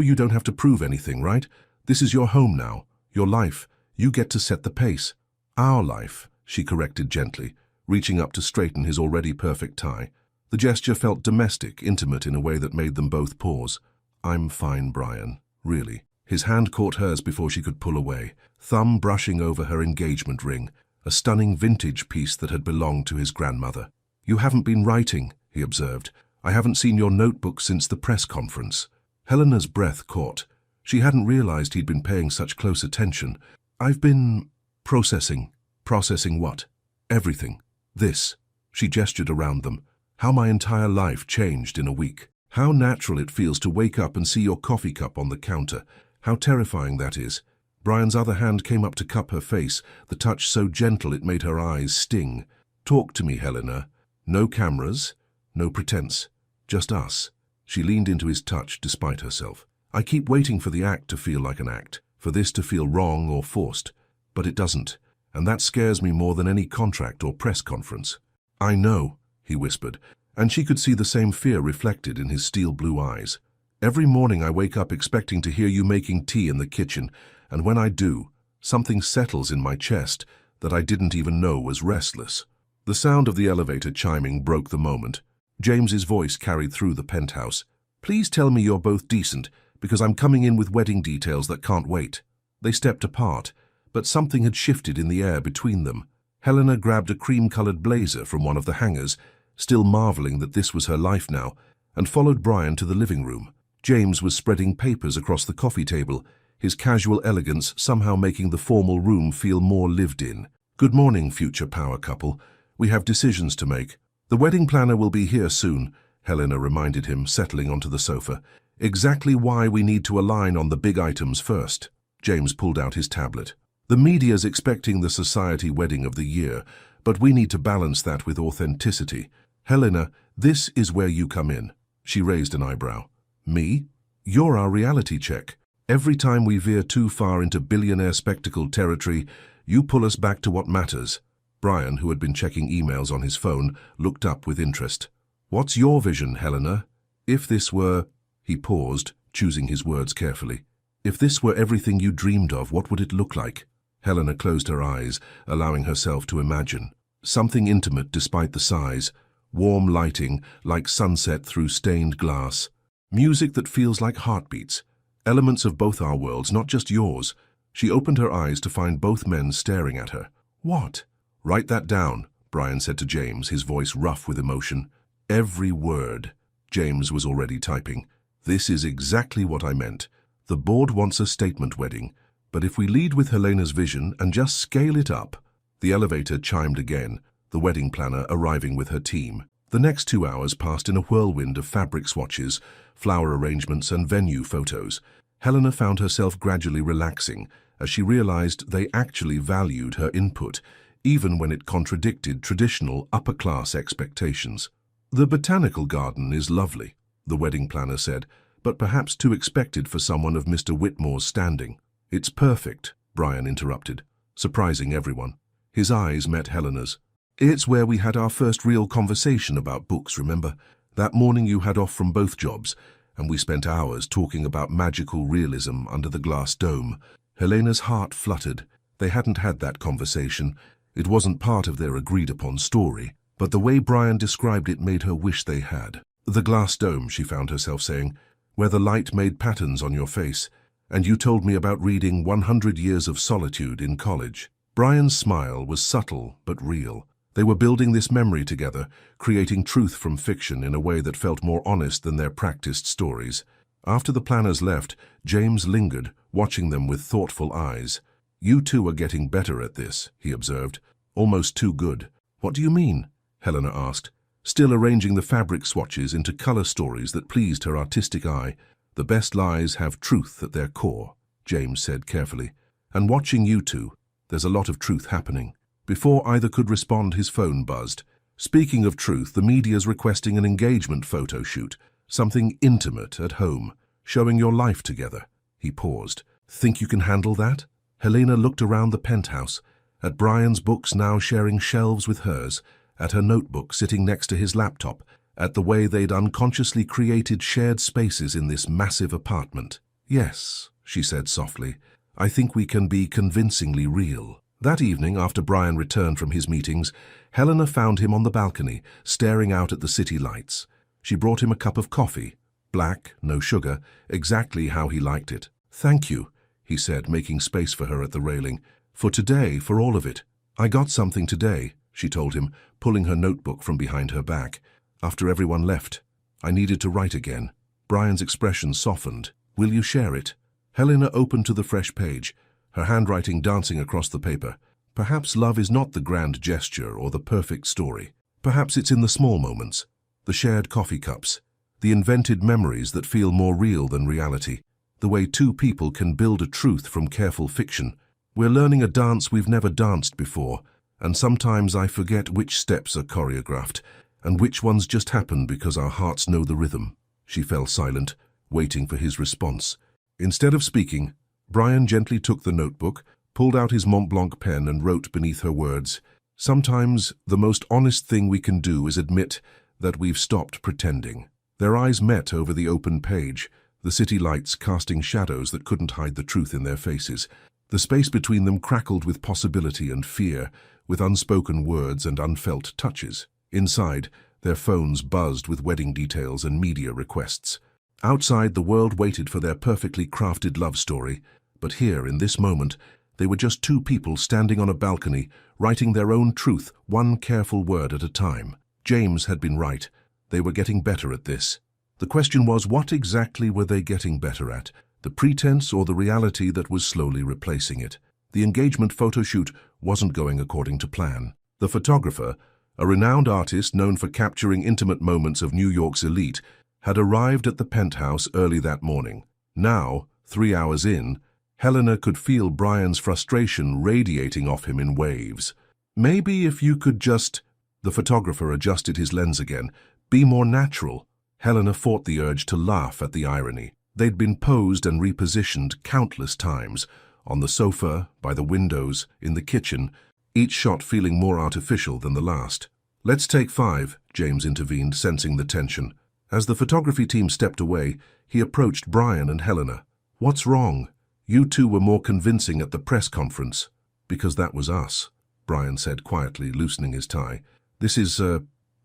A: you don't have to prove anything, right? This is your home now, your life. You get to set the pace." "Our life," she corrected gently, reaching up to straighten his already perfect tie. The gesture felt domestic, intimate in a way that made them both pause. "I'm fine, Brian. Really." His hand caught hers before she could pull away, thumb brushing over her engagement ring, a stunning vintage piece that had belonged to his grandmother. "You haven't been writing," he observed. "I haven't seen your notebook since the press conference." Helena's breath caught. She hadn't realized he'd been paying such close attention. "I've been processing." "Processing what?" "Everything. This." She gestured around them. "How my entire life changed in a week. How natural it feels to wake up and see your coffee cup on the counter. How terrifying that is." Brian's other hand came up to cup her face, the touch so gentle it made her eyes sting. "Talk to me, Helena. No cameras, no pretense. Just us." She leaned into his touch despite herself. "I keep waiting for the act to feel like an act, for this to feel wrong or forced. But it doesn't, and that scares me more than any contract or press conference." "I know," he whispered, and she could see the same fear reflected in his steel blue eyes. "Every morning I wake up expecting to hear you making tea in the kitchen, and when I do, something settles in my chest that I didn't even know was restless." The sound of the elevator chiming broke the moment. James's voice carried through the penthouse. "Please tell me you're both decent, because I'm coming in with wedding details that can't wait." They stepped apart, but something had shifted in the air between them. Helena grabbed a cream-colored blazer from one of the hangers, still marveling that this was her life now, and followed Brian to the living room. James was spreading papers across the coffee table, his casual elegance somehow making the formal room feel more lived in. "Good morning, future power couple. We have decisions to make." "The wedding planner will be here soon," Helena reminded him, settling onto the sofa. "Exactly why we need to align on the big items first." James pulled out his tablet. "The media's expecting the society wedding of the year, but we need to balance that with authenticity. Helena, this is where you come in." She raised an eyebrow. "Me? You're our reality check. Every time we veer too far into billionaire spectacle territory, you pull us back to what matters." Brian, who had been checking emails on his phone, looked up with interest. "What's your vision, Helena? If this were—" He paused, choosing his words carefully. "If this were everything you dreamed of, what would it look like?" Helena closed her eyes, allowing herself to imagine. Something intimate despite the size, warm lighting like sunset through stained glass, music that feels like heartbeats, elements of both our worlds, not just yours. She opened her eyes to find both men staring at her. "What?" "Write that down," Brian said to James, his voice rough with emotion. "Every word." James was already typing. "This is exactly what I meant. The board wants a statement wedding, but if we lead with Helena's vision and just scale it up." The elevator chimed again, the wedding planner arriving with her team. The next 2 hours passed in a whirlwind of fabric swatches, flower arrangements, and venue photos. Helena found herself gradually relaxing as she realized they actually valued her input, even when it contradicted traditional upper-class expectations. "The botanical garden is lovely," the wedding planner said, "but perhaps too expected for someone of Mr. Whitmore's standing." "It's perfect," Brian interrupted, surprising everyone. His eyes met Helena's. "It's where we had our first real conversation about books, remember? That morning you had off from both jobs, and we spent hours talking about magical realism under the glass dome." Helena's heart fluttered. They hadn't had that conversation. It wasn't part of their agreed-upon story, but the way Brian described it made her wish they had. The glass dome, she found herself saying, where the light made patterns on your face, and you told me about reading 100 Years of Solitude in college. Brian's smile was subtle but real. They were building this memory together, creating truth from fiction in a way that felt more honest than their practiced stories. After the planners left, James lingered, watching them with thoughtful eyes. "You two are getting better at this," he observed. "Almost too good." "What do you mean?" Helena asked, still arranging the fabric swatches into color stories that pleased her artistic eye. "The best lies have truth at their core," James said carefully. "And watching you two, there's a lot of truth happening." Before either could respond, his phone buzzed. "Speaking of truth, the media's requesting an engagement photo shoot, something intimate at home, showing your life together." He paused. "Think you can handle that?" Helena looked around the penthouse, at Brian's books now sharing shelves with hers, at her notebook sitting next to his laptop, at the way they'd unconsciously created shared spaces in this massive apartment. "Yes," she said softly, "I think we can be convincingly real." That evening, after Brian returned from his meetings, Helena found him on the balcony, staring out at the city lights. She brought him a cup of coffee, black, no sugar, exactly how he liked it. "Thank you," he said, making space for her at the railing. "For today, for all of it." "I got something today," she told him, pulling her notebook from behind her back. "After everyone left, I needed to write again." Brian's expression softened. "Will you share it?" Helena opened to the fresh page, her handwriting dancing across the paper. "Perhaps love is not the grand gesture or the perfect story. Perhaps it's in the small moments, the shared coffee cups, the invented memories that feel more real than reality, the way two people can build a truth from careful fiction. We're learning a dance we've never danced before, and sometimes I forget which steps are choreographed and which ones just happen because our hearts know the rhythm." She fell silent, waiting for his response. Instead of speaking, Brian gently took the notebook, pulled out his Mont Blanc pen and wrote beneath her words, "Sometimes the most honest thing we can do is admit that we've stopped pretending." Their eyes met over the open page, the city lights casting shadows that couldn't hide the truth in their faces. The space between them crackled with possibility and fear, with unspoken words and unfelt touches. Inside, their phones buzzed with wedding details and media requests. Outside, the world waited for their perfectly crafted love story. But here, in this moment, they were just two people standing on a balcony, writing their own truth, one careful word at a time. James had been right. They were getting better at this. The question was, what exactly were they getting better at? The pretense or the reality that was slowly replacing it? The engagement photo shoot wasn't going according to plan. The photographer, a renowned artist known for capturing intimate moments of New York's elite, had arrived at the penthouse early that morning. Now, 3 hours in, Helena could feel Brian's frustration radiating off him in waves. "Maybe if you could just—" The photographer adjusted his lens again. "Be more natural." Helena fought the urge to laugh at the irony. They'd been posed and repositioned countless times, on the sofa, by the windows, in the kitchen, each shot feeling more artificial than the last. "Let's take 5, James intervened, sensing the tension. As the photography team stepped away, he approached Brian and Helena. "What's wrong? You two were more convincing at the press conference." "Because that was us," Brian said quietly, loosening his tie. "This is,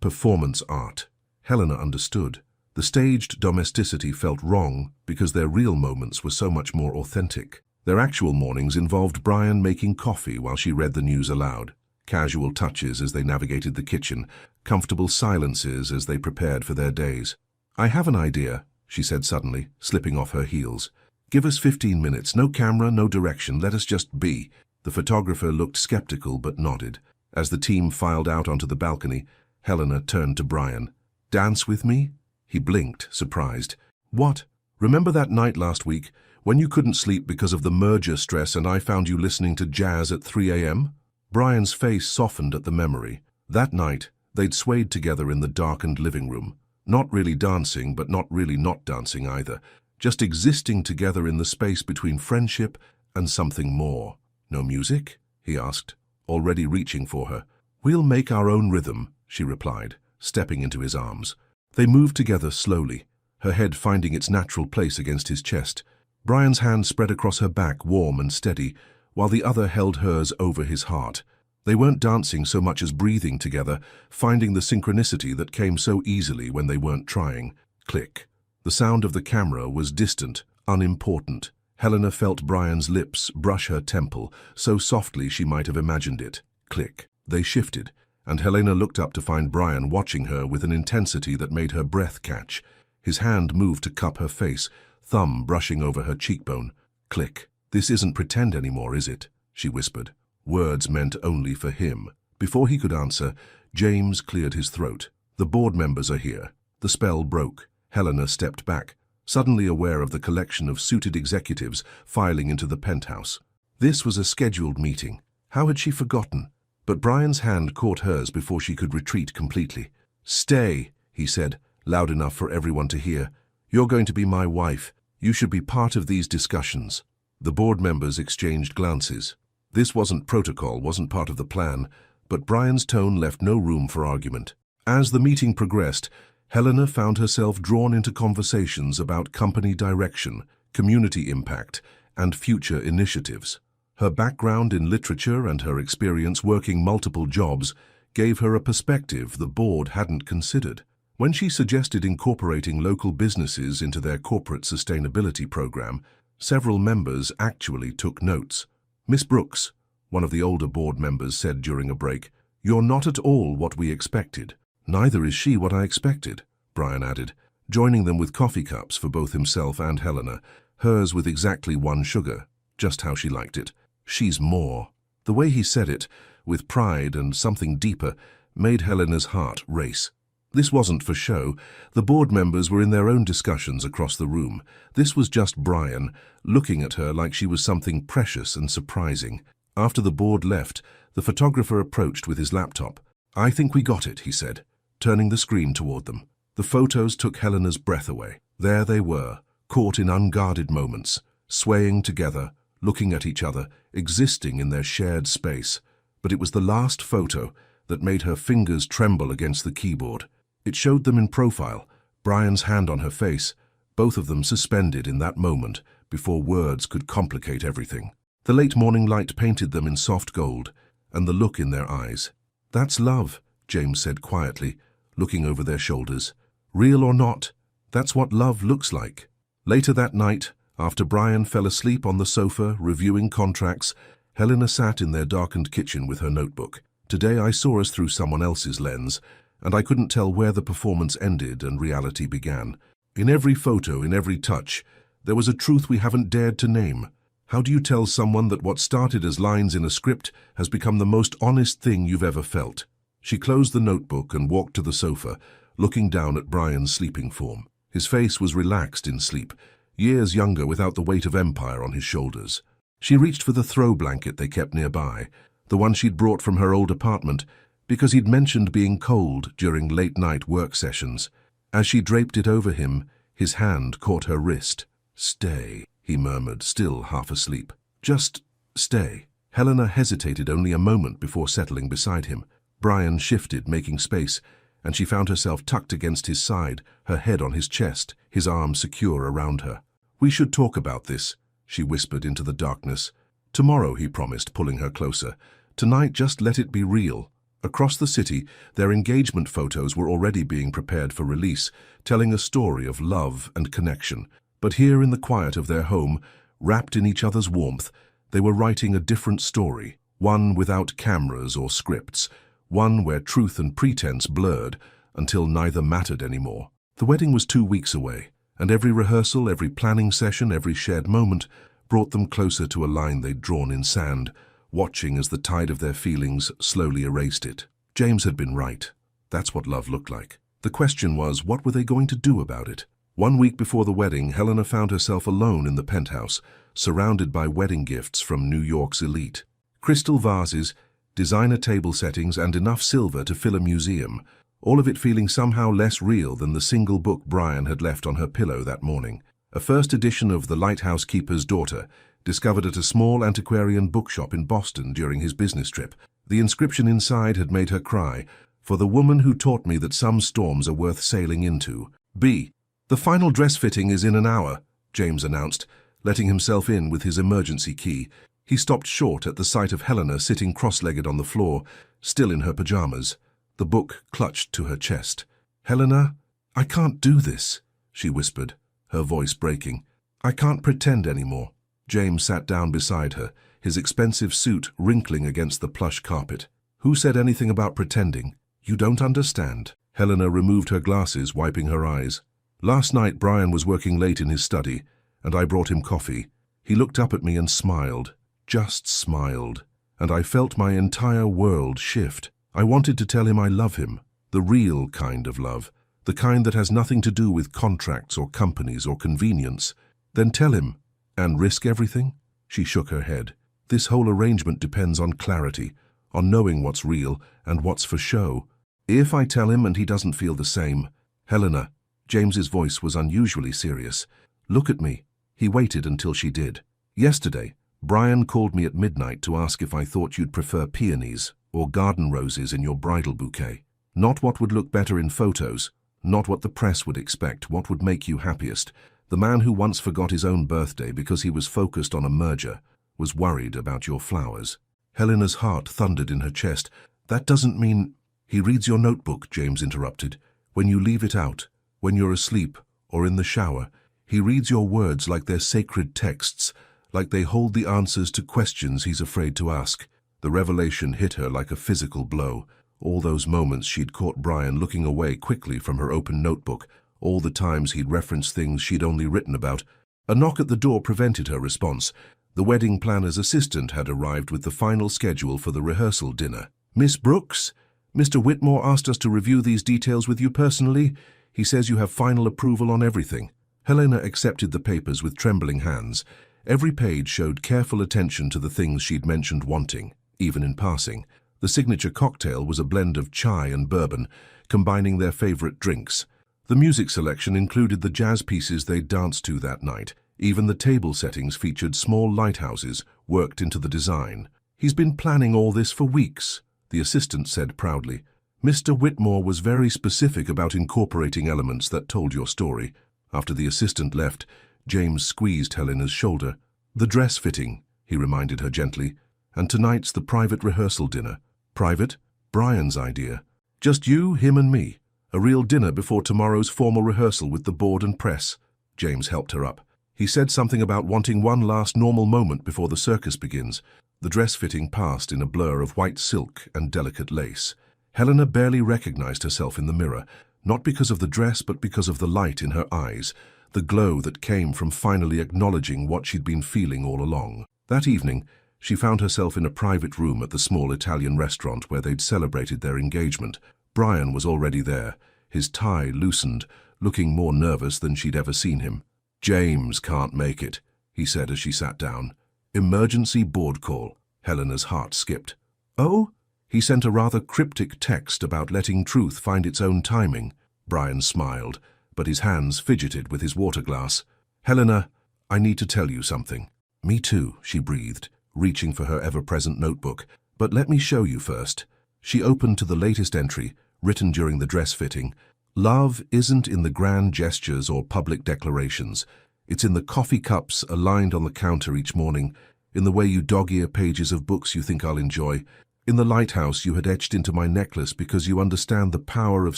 A: performance art." Helena understood. The staged domesticity felt wrong because their real moments were so much more authentic. Their actual mornings involved Brian making coffee while she read the news aloud, casual touches as they navigated the kitchen, comfortable silences as they prepared for their days. "I have an idea," she said suddenly, slipping off her heels. "Give us 15 minutes, no camera, no direction, let us just be." The photographer looked skeptical but nodded. As the team filed out onto the balcony, Helena turned to Brian. "Dance with me?" He blinked, surprised. "What? Remember that night last week, when you couldn't sleep because of the merger stress and I found you listening to jazz at 3 a.m.? Brian's face softened at the memory. That night, they'd swayed together in the darkened living room. Not really dancing, but not really not dancing either. Just existing together in the space between friendship and something more. "No music?" he asked, already reaching for her. "We'll make our own rhythm," she replied, stepping into his arms. They moved together slowly, her head finding its natural place against his chest. Brian's hand spread across her back, warm and steady, while the other held hers over his heart. They weren't dancing so much as breathing together, finding the synchronicity that came so easily when they weren't trying. Click. The sound of the camera was distant, unimportant. Helena felt Brian's lips brush her temple, so softly she might have imagined it. Click. They shifted, and Helena looked up to find Brian watching her with an intensity that made her breath catch. His hand moved to cup her face, thumb brushing over her cheekbone. Click. This isn't pretend anymore, is it? She whispered. Words meant only for him. Before he could answer, James cleared his throat. The board members are here. The spell broke. Helena stepped back, suddenly aware of the collection of suited executives filing into the penthouse. This was a scheduled meeting. How had she forgotten? But Brian's hand caught hers before she could retreat completely. "Stay," he said, loud enough for everyone to hear. "You're going to be my wife. You should be part of these discussions." The board members exchanged glances. This wasn't protocol, wasn't part of the plan, but Brian's tone left no room for argument. As the meeting progressed, Helena found herself drawn into conversations about company direction, community impact, and future initiatives. Her background in literature and her experience working multiple jobs gave her a perspective the board hadn't considered. When she suggested incorporating local businesses into their corporate sustainability program, several members actually took notes. "Miss Brooks," one of the older board members said during a break, "you're not at all what we expected." "Neither is she what I expected," Brian added, joining them with coffee cups for both himself and Helena, hers with exactly 1 sugar, just how she liked it. "She's more." The way he said it, with pride and something deeper, made Helena's heart race. This wasn't for show. The board members were in their own discussions across the room. This was just Brian, looking at her like she was something precious and surprising. After the board left, the photographer approached with his laptop. "I think we got it," he said, turning the screen toward them. The photos took Helena's breath away. There they were, caught in unguarded moments, swaying together, looking at each other, existing in their shared space. But it was the last photo that made her fingers tremble against the keyboard. It showed them in profile, Brian's hand on her face, both of them suspended in that moment before words could complicate everything. The late morning light painted them in soft gold, and the look in their eyes. "That's love," James said quietly, looking over their shoulders. "Real or not, that's what love looks like." Later that night, after Brian fell asleep on the sofa reviewing contracts, Helena sat in their darkened kitchen with her notebook. "Today I saw us through someone else's lens, and I couldn't tell where the performance ended and reality began. In every photo, in every touch, there was a truth we haven't dared to name. How do you tell someone that what started as lines in a script has become the most honest thing you've ever felt?" She closed the notebook and walked to the sofa, looking down at Brian's sleeping form. His face was relaxed in sleep, years younger without the weight of empire on his shoulders. She reached for the throw blanket they kept nearby, the one she'd brought from her old apartment, because he'd mentioned being cold during late-night work sessions. As she draped it over him, his hand caught her wrist. "Stay," he murmured, still half asleep. "Just stay." Helena hesitated only a moment before settling beside him. Brian shifted, making space, and she found herself tucked against his side, her head on his chest, his arms secure around her. "We should talk about this," she whispered into the darkness. "Tomorrow," he promised, pulling her closer. "Tonight, just let it be real." Across the city, their engagement photos were already being prepared for release, telling a story of love and connection. But here in the quiet of their home, wrapped in each other's warmth, they were writing a different story, one without cameras or scripts, one where truth and pretense blurred until neither mattered anymore. The wedding was 2 weeks away, and every rehearsal, every planning session, every shared moment brought them closer to a line they'd drawn in sand, watching as the tide of their feelings slowly erased it. James had been right. That's what love looked like. The question was, what were they going to do about it? 1 week before the wedding, Helena found herself alone in the penthouse, surrounded by wedding gifts from New York's elite. Crystal vases, designer table settings, and enough silver to fill a museum, all of it feeling somehow less real than the single book Brian had left on her pillow that morning. A first edition of The Lighthouse Keeper's Daughter, discovered at a small antiquarian bookshop in Boston during his business trip. The inscription inside had made her cry, "For the woman who taught me that some storms are worth sailing into." B. "The final dress fitting is in an hour," James announced, letting himself in with his emergency key. He stopped short at the sight of Helena sitting cross-legged on the floor, still in her pajamas, the book clutched to her chest. "Helena, I can't do this," she whispered, her voice breaking. "I can't pretend anymore." James sat down beside her, his expensive suit wrinkling against the plush carpet. "Who said anything about pretending? You don't understand." Helena removed her glasses, wiping her eyes. "Last night Brian was working late in his study, and I brought him coffee. He looked up at me and smiled, just smiled, and I felt my entire world shift. I wanted to tell him I love him, the real kind of love, the kind that has nothing to do with contracts or companies or convenience. Then tell him, and risk everything?" She shook her head. "This whole arrangement depends on clarity, on knowing what's real and what's for show. If I tell him and he doesn't feel the same..." "Helena," James's voice was unusually serious. "Look at me." He waited until she did. "Yesterday, Brian called me at midnight to ask if I thought you'd prefer peonies or garden roses in your bridal bouquet. Not what would look better in photos, not what the press would expect, what would make you happiest. The man who once forgot his own birthday because he was focused on a merger was worried about your flowers." Helena's heart thundered in her chest. "That doesn't mean—" "He reads your notebook," James interrupted. "When you leave it out, when you're asleep or in the shower, he reads your words like they're sacred texts, like they hold the answers to questions he's afraid to ask." The revelation hit her like a physical blow. All those moments she'd caught Brian looking away quickly from her open notebook, all the times he'd referenced things she'd only written about. A knock at the door prevented her response. The wedding planner's assistant had arrived with the final schedule for the rehearsal dinner. "Miss Brooks, Mr. Whitmore asked us to review these details with you personally. He says you have final approval on everything." Helena accepted the papers with trembling hands. Every page showed careful attention to the things she'd mentioned wanting, even in passing. The signature cocktail was a blend of chai and bourbon, combining their favorite drinks. The music selection included the jazz pieces they'd danced to that night. Even the table settings featured small lighthouses worked into the design. "He's been planning all this for weeks," the assistant said proudly. "Mr. Whitmore was very specific about incorporating elements that told your story." After the assistant left, James squeezed Helena's shoulder. "The dress fitting," he reminded her gently. "And tonight's the private rehearsal dinner." "Private?" "Brian's idea. Just you, him and me. A real dinner before tomorrow's formal rehearsal with the board and press." James helped her up. "He said something about wanting one last normal moment before the circus begins." The dress fitting passed in a blur of white silk and delicate lace. Helena barely recognized herself in the mirror, not because of the dress but because of the light in her eyes, the glow that came from finally acknowledging what she'd been feeling all along. That evening, she found herself in a private room at the small Italian restaurant where they'd celebrated their engagement. Brian was already there, his tie loosened, looking more nervous than she'd ever seen him. "James can't make it," he said as she sat down. "Emergency board call." Helena's heart skipped. "Oh?" He sent a rather cryptic text about letting truth find its own timing. Brian smiled, but his hands fidgeted with his water glass. "Helena, I need to tell you something." "Me too," she breathed, reaching for her ever-present notebook. "But let me show you first." She opened to the latest entry, written during the dress fitting. "Love isn't in the grand gestures or public declarations. It's in the coffee cups aligned on the counter each morning, in the way you dog-ear pages of books you think I'll enjoy, in the lighthouse you had etched into my necklace because you understand the power of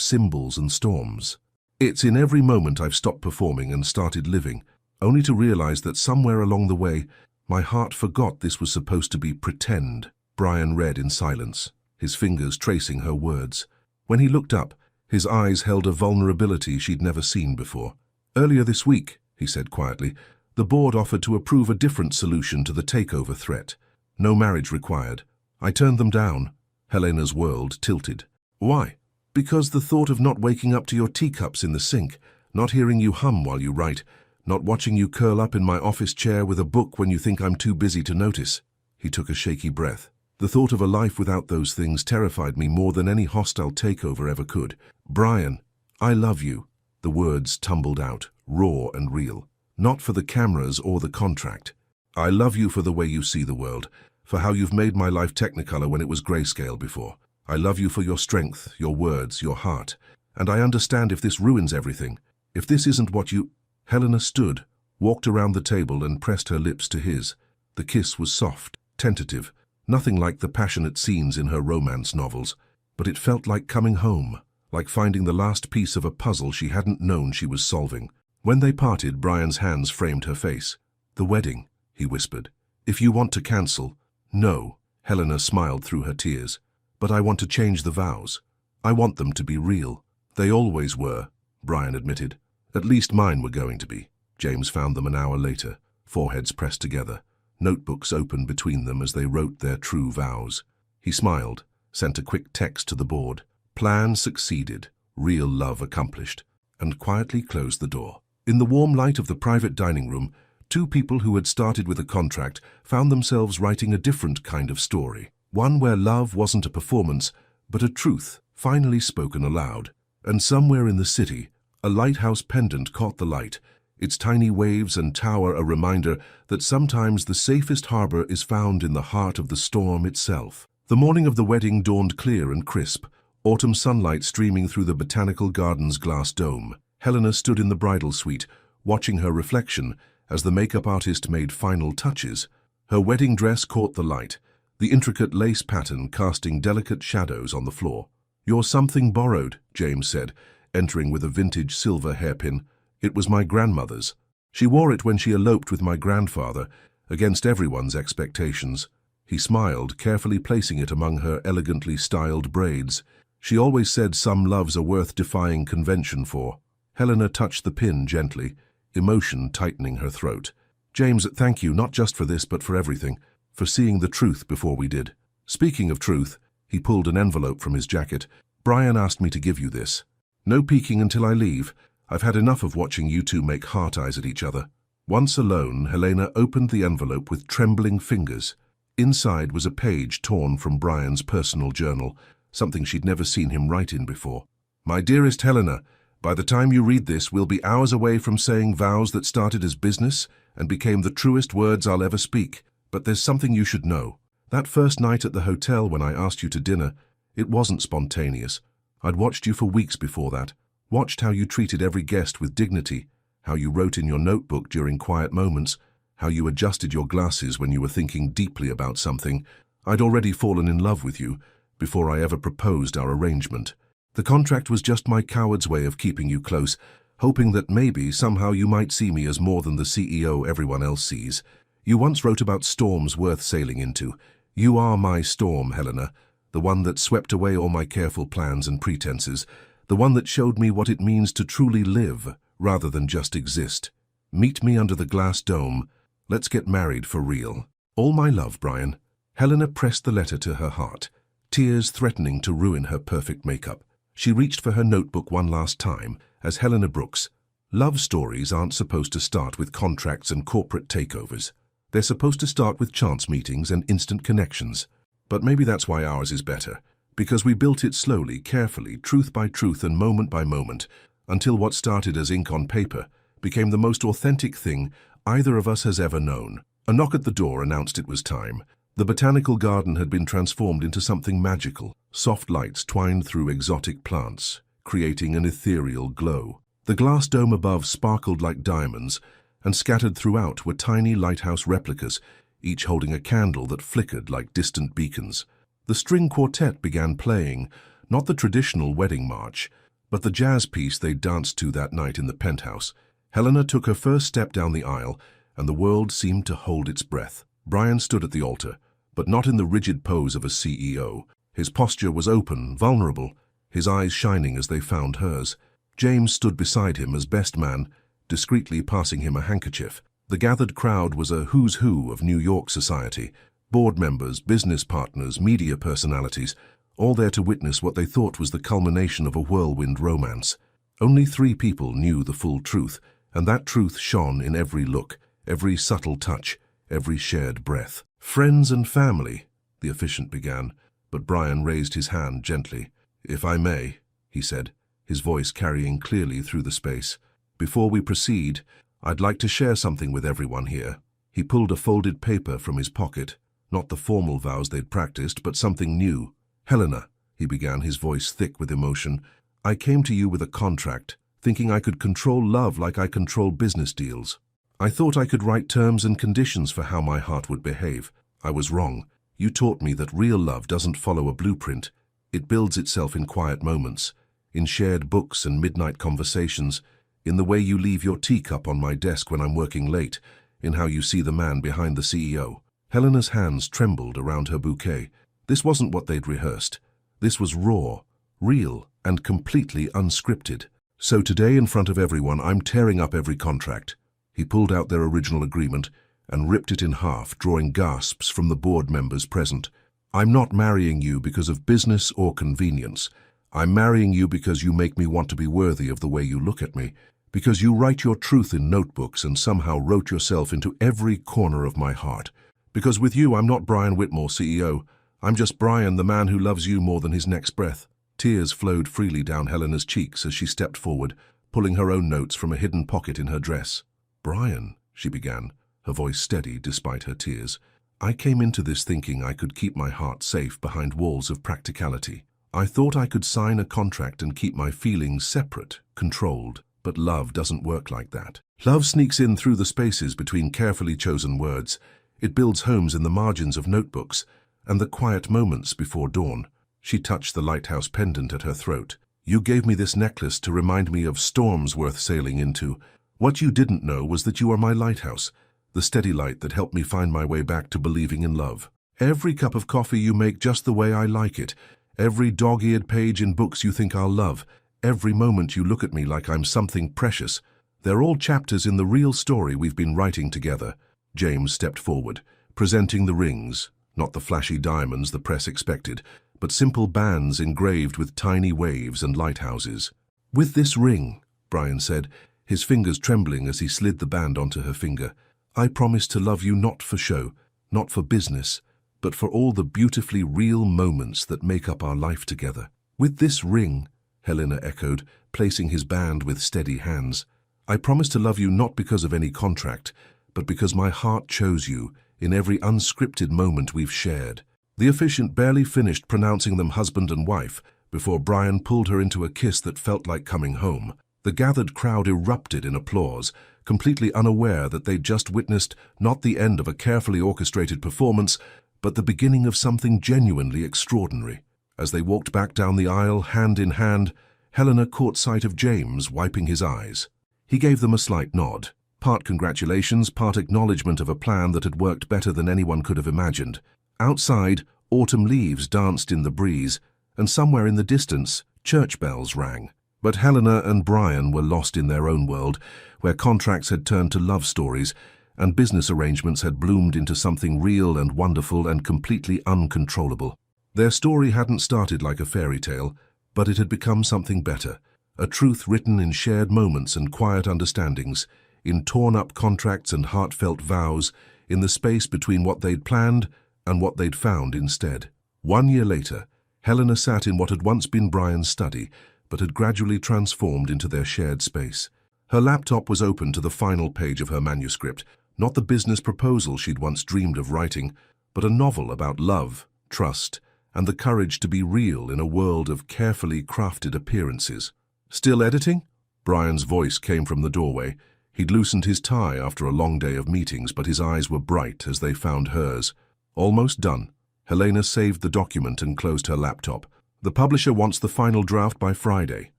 A: symbols and storms. It's in every moment I've stopped performing and started living, only to realize that somewhere along the way, my heart forgot this was supposed to be pretend." Brian read in silence, his fingers tracing her words. When he looked up, his eyes held a vulnerability she'd never seen before. "Earlier this week," he said quietly, "the board offered to approve a different solution to the takeover threat. No marriage required. I turned them down." Helena's world tilted. "Why?" "Because the thought of not waking up to your teacups in the sink, not hearing you hum while you write, not watching you curl up in my office chair with a book when you think I'm too busy to notice." He took a shaky breath. "The thought of a life without those things terrified me more than any hostile takeover ever could. Brian, I love you." The words tumbled out, raw and real. "Not for the cameras or the contract. I love you for the way you see the world, for how you've made my life technicolor when it was grayscale before. I love you for your strength, your words, your heart. And I understand if this ruins everything, if this isn't what you—" Helena stood, walked around the table and pressed her lips to his. The kiss was soft, tentative, nothing like the passionate scenes in her romance novels, but it felt like coming home, like finding the last piece of a puzzle she hadn't known she was solving. When they parted, Brian's hands framed her face. "The wedding," he whispered. "If you want to cancel—" "No," Helena smiled through her tears. "But I want to change the vows. I want them to be real." "They always were," Brian admitted. "At least mine were going to be." James found them an hour later, foreheads pressed together, notebooks open between them as they wrote their true vows. He smiled, sent a quick text to the board. Plan succeeded, real love accomplished, and quietly closed the door. In the warm light of the private dining room, two people who had started with a contract found themselves writing a different kind of story. One where love wasn't a performance, but a truth, finally spoken aloud. And somewhere in the city, a lighthouse pendant caught the light, its tiny waves and tower a reminder that sometimes the safest harbor is found in the heart of the storm itself. The morning of the wedding dawned clear and crisp, autumn sunlight streaming through the botanical garden's glass dome. Helena stood in the bridal suite, watching her reflection as the makeup artist made final touches. Her wedding dress caught the light, the intricate lace pattern casting delicate shadows on the floor. "You're something borrowed," James said, entering with a vintage silver hairpin. "It was my grandmother's. She wore it when she eloped with my grandfather, against everyone's expectations." He smiled, carefully placing it among her elegantly styled braids. "She always said some loves are worth defying convention for." Helena touched the pin gently, emotion tightening her throat. "James, thank you not just for this but for everything, for seeing the truth before we did. Speaking of truth," he pulled an envelope from his jacket. "Brian asked me to give you this. No peeking until I leave. I've had enough of watching you two make heart eyes at each other." Once alone, Helena opened the envelope with trembling fingers. Inside was a page torn from Brian's personal journal, something she'd never seen him write in before. "My dearest Helena, by the time you read this, we'll be hours away from saying vows that started as business and became the truest words I'll ever speak. But there's something you should know. That first night at the hotel when I asked you to dinner, it wasn't spontaneous. I'd watched you for weeks before that, watched how you treated every guest with dignity, how you wrote in your notebook during quiet moments, how you adjusted your glasses when you were thinking deeply about something. I'd already fallen in love with you before I ever proposed our arrangement. The contract was just my coward's way of keeping you close, hoping that maybe somehow you might see me as more than the CEO everyone else sees. You once wrote about storms worth sailing into. You are my storm, Helena, the one that swept away all my careful plans and pretenses, the one that showed me what it means to truly live rather than just exist. Meet me under the glass dome. Let's get married for real. All my love, Brian." Helena pressed the letter to her heart, tears threatening to ruin her perfect makeup. She reached for her notebook one last time, as Helena Brooks. Love stories aren't supposed to start with contracts and corporate takeovers. They're supposed to start with chance meetings and instant connections. But maybe that's why ours is better, because we built it slowly, carefully, truth by truth and moment by moment, until what started as ink on paper became the most authentic thing either of us has ever known. A knock at the door announced it was time. The botanical garden had been transformed into something magical. Soft lights twined through exotic plants, creating an ethereal glow. The glass dome above sparkled like diamonds, and scattered throughout were tiny lighthouse replicas, each holding a candle that flickered like distant beacons. The string quartet began playing, not the traditional wedding march, but the jazz piece they danced to that night in the penthouse. Helena took her first step down the aisle, and the world seemed to hold its breath. Brian stood at the altar, but not in the rigid pose of a CEO. His posture was open, vulnerable, his eyes shining as they found hers. James stood beside him as best man, discreetly passing him a handkerchief. The gathered crowd was a who's who of New York society, board members, business partners, media personalities, all there to witness what they thought was the culmination of a whirlwind romance. Only 3 people knew the full truth, and that truth shone in every look, every subtle touch, every shared breath. "Friends and family," the officiant began, but Brian raised his hand gently. "If I may," he said, his voice carrying clearly through the space. "Before we proceed, I'd like to share something with everyone here." He pulled a folded paper from his pocket, not the formal vows they'd practiced, but something new. "Helena," he began, his voice thick with emotion, "I came to you with a contract, thinking I could control love like I control business deals. I thought I could write terms and conditions for how my heart would behave. I was wrong. You taught me that real love doesn't follow a blueprint. It builds itself in quiet moments, in shared books and midnight conversations, in the way you leave your teacup on my desk when I'm working late, in how you see the man behind the CEO. Helena's hands trembled around her bouquet. This wasn't what they'd rehearsed. This was raw, real, and completely unscripted. So today, in front of everyone, I'm tearing up every contract. He pulled out their original agreement and ripped it in half, drawing gasps from the board members present. I'm not marrying you because of business or convenience. I'm marrying you because you make me want to be worthy of the way you look at me, because you write your truth in notebooks and somehow wrote yourself into every corner of my heart. Because with you, I'm not Brian Whitmore, CEO. I'm just Brian, the man who loves you more than his next breath. Tears flowed freely down Helena's cheeks as she stepped forward, pulling her own notes from a hidden pocket in her dress. Brian, she began, her voice steady despite her tears. I came into this thinking I could keep my heart safe behind walls of practicality. I thought I could sign a contract and keep my feelings separate, controlled. But love doesn't work like that. Love sneaks in through the spaces between carefully chosen words. It builds homes in the margins of notebooks and the quiet moments before dawn. She touched the lighthouse pendant at her throat. You gave me this necklace to remind me of storms worth sailing into. What you didn't know was that you are my lighthouse, the steady light that helped me find my way back to believing in love. Every cup of coffee you make just the way I like it. Every dog-eared page in books you think I'll love. Every moment you look at me like I'm something precious. They're all chapters in the real story we've been writing together. James stepped forward, presenting the rings, not the flashy diamonds the press expected, but simple bands engraved with tiny waves and lighthouses. With this ring, Brian said, his fingers trembling as he slid the band onto her finger, I promise to love you not for show, not for business, but for all the beautifully real moments that make up our life together. With this ring, Helena echoed, placing his band with steady hands. I promise to love you not because of any contract, but because my heart chose you in every unscripted moment we've shared. The officiant barely finished pronouncing them husband and wife before Brian pulled her into a kiss that felt like coming home. The gathered crowd erupted in applause, completely unaware that they'd just witnessed not the end of a carefully orchestrated performance, but the beginning of something genuinely extraordinary. As they walked back down the aisle, hand in hand, Helena caught sight of James wiping his eyes. He gave them a slight nod, part congratulations, part acknowledgement of a plan that had worked better than anyone could have imagined. Outside, autumn leaves danced in the breeze, and somewhere in the distance, church bells rang. But Helena and Brian were lost in their own world, where contracts had turned to love stories, and business arrangements had bloomed into something real and wonderful and completely uncontrollable. Their story hadn't started like a fairy tale, but it had become something better, a truth written in shared moments and quiet understandings, in torn-up contracts and heartfelt vows, in the space between what they'd planned and what they'd found instead. 1 year later, Helena sat in what had once been Brian's study, but had gradually transformed into their shared space. Her laptop was open to the final page of her manuscript, not the business proposal she'd once dreamed of writing, but a novel about love, trust, and the courage to be real in a world of carefully crafted appearances. Still editing? Brian's voice came from the doorway. He'd loosened his tie after a long day of meetings, but his eyes were bright as they found hers. Almost done. Helena saved the document and closed her laptop. The publisher wants the final draft by Friday.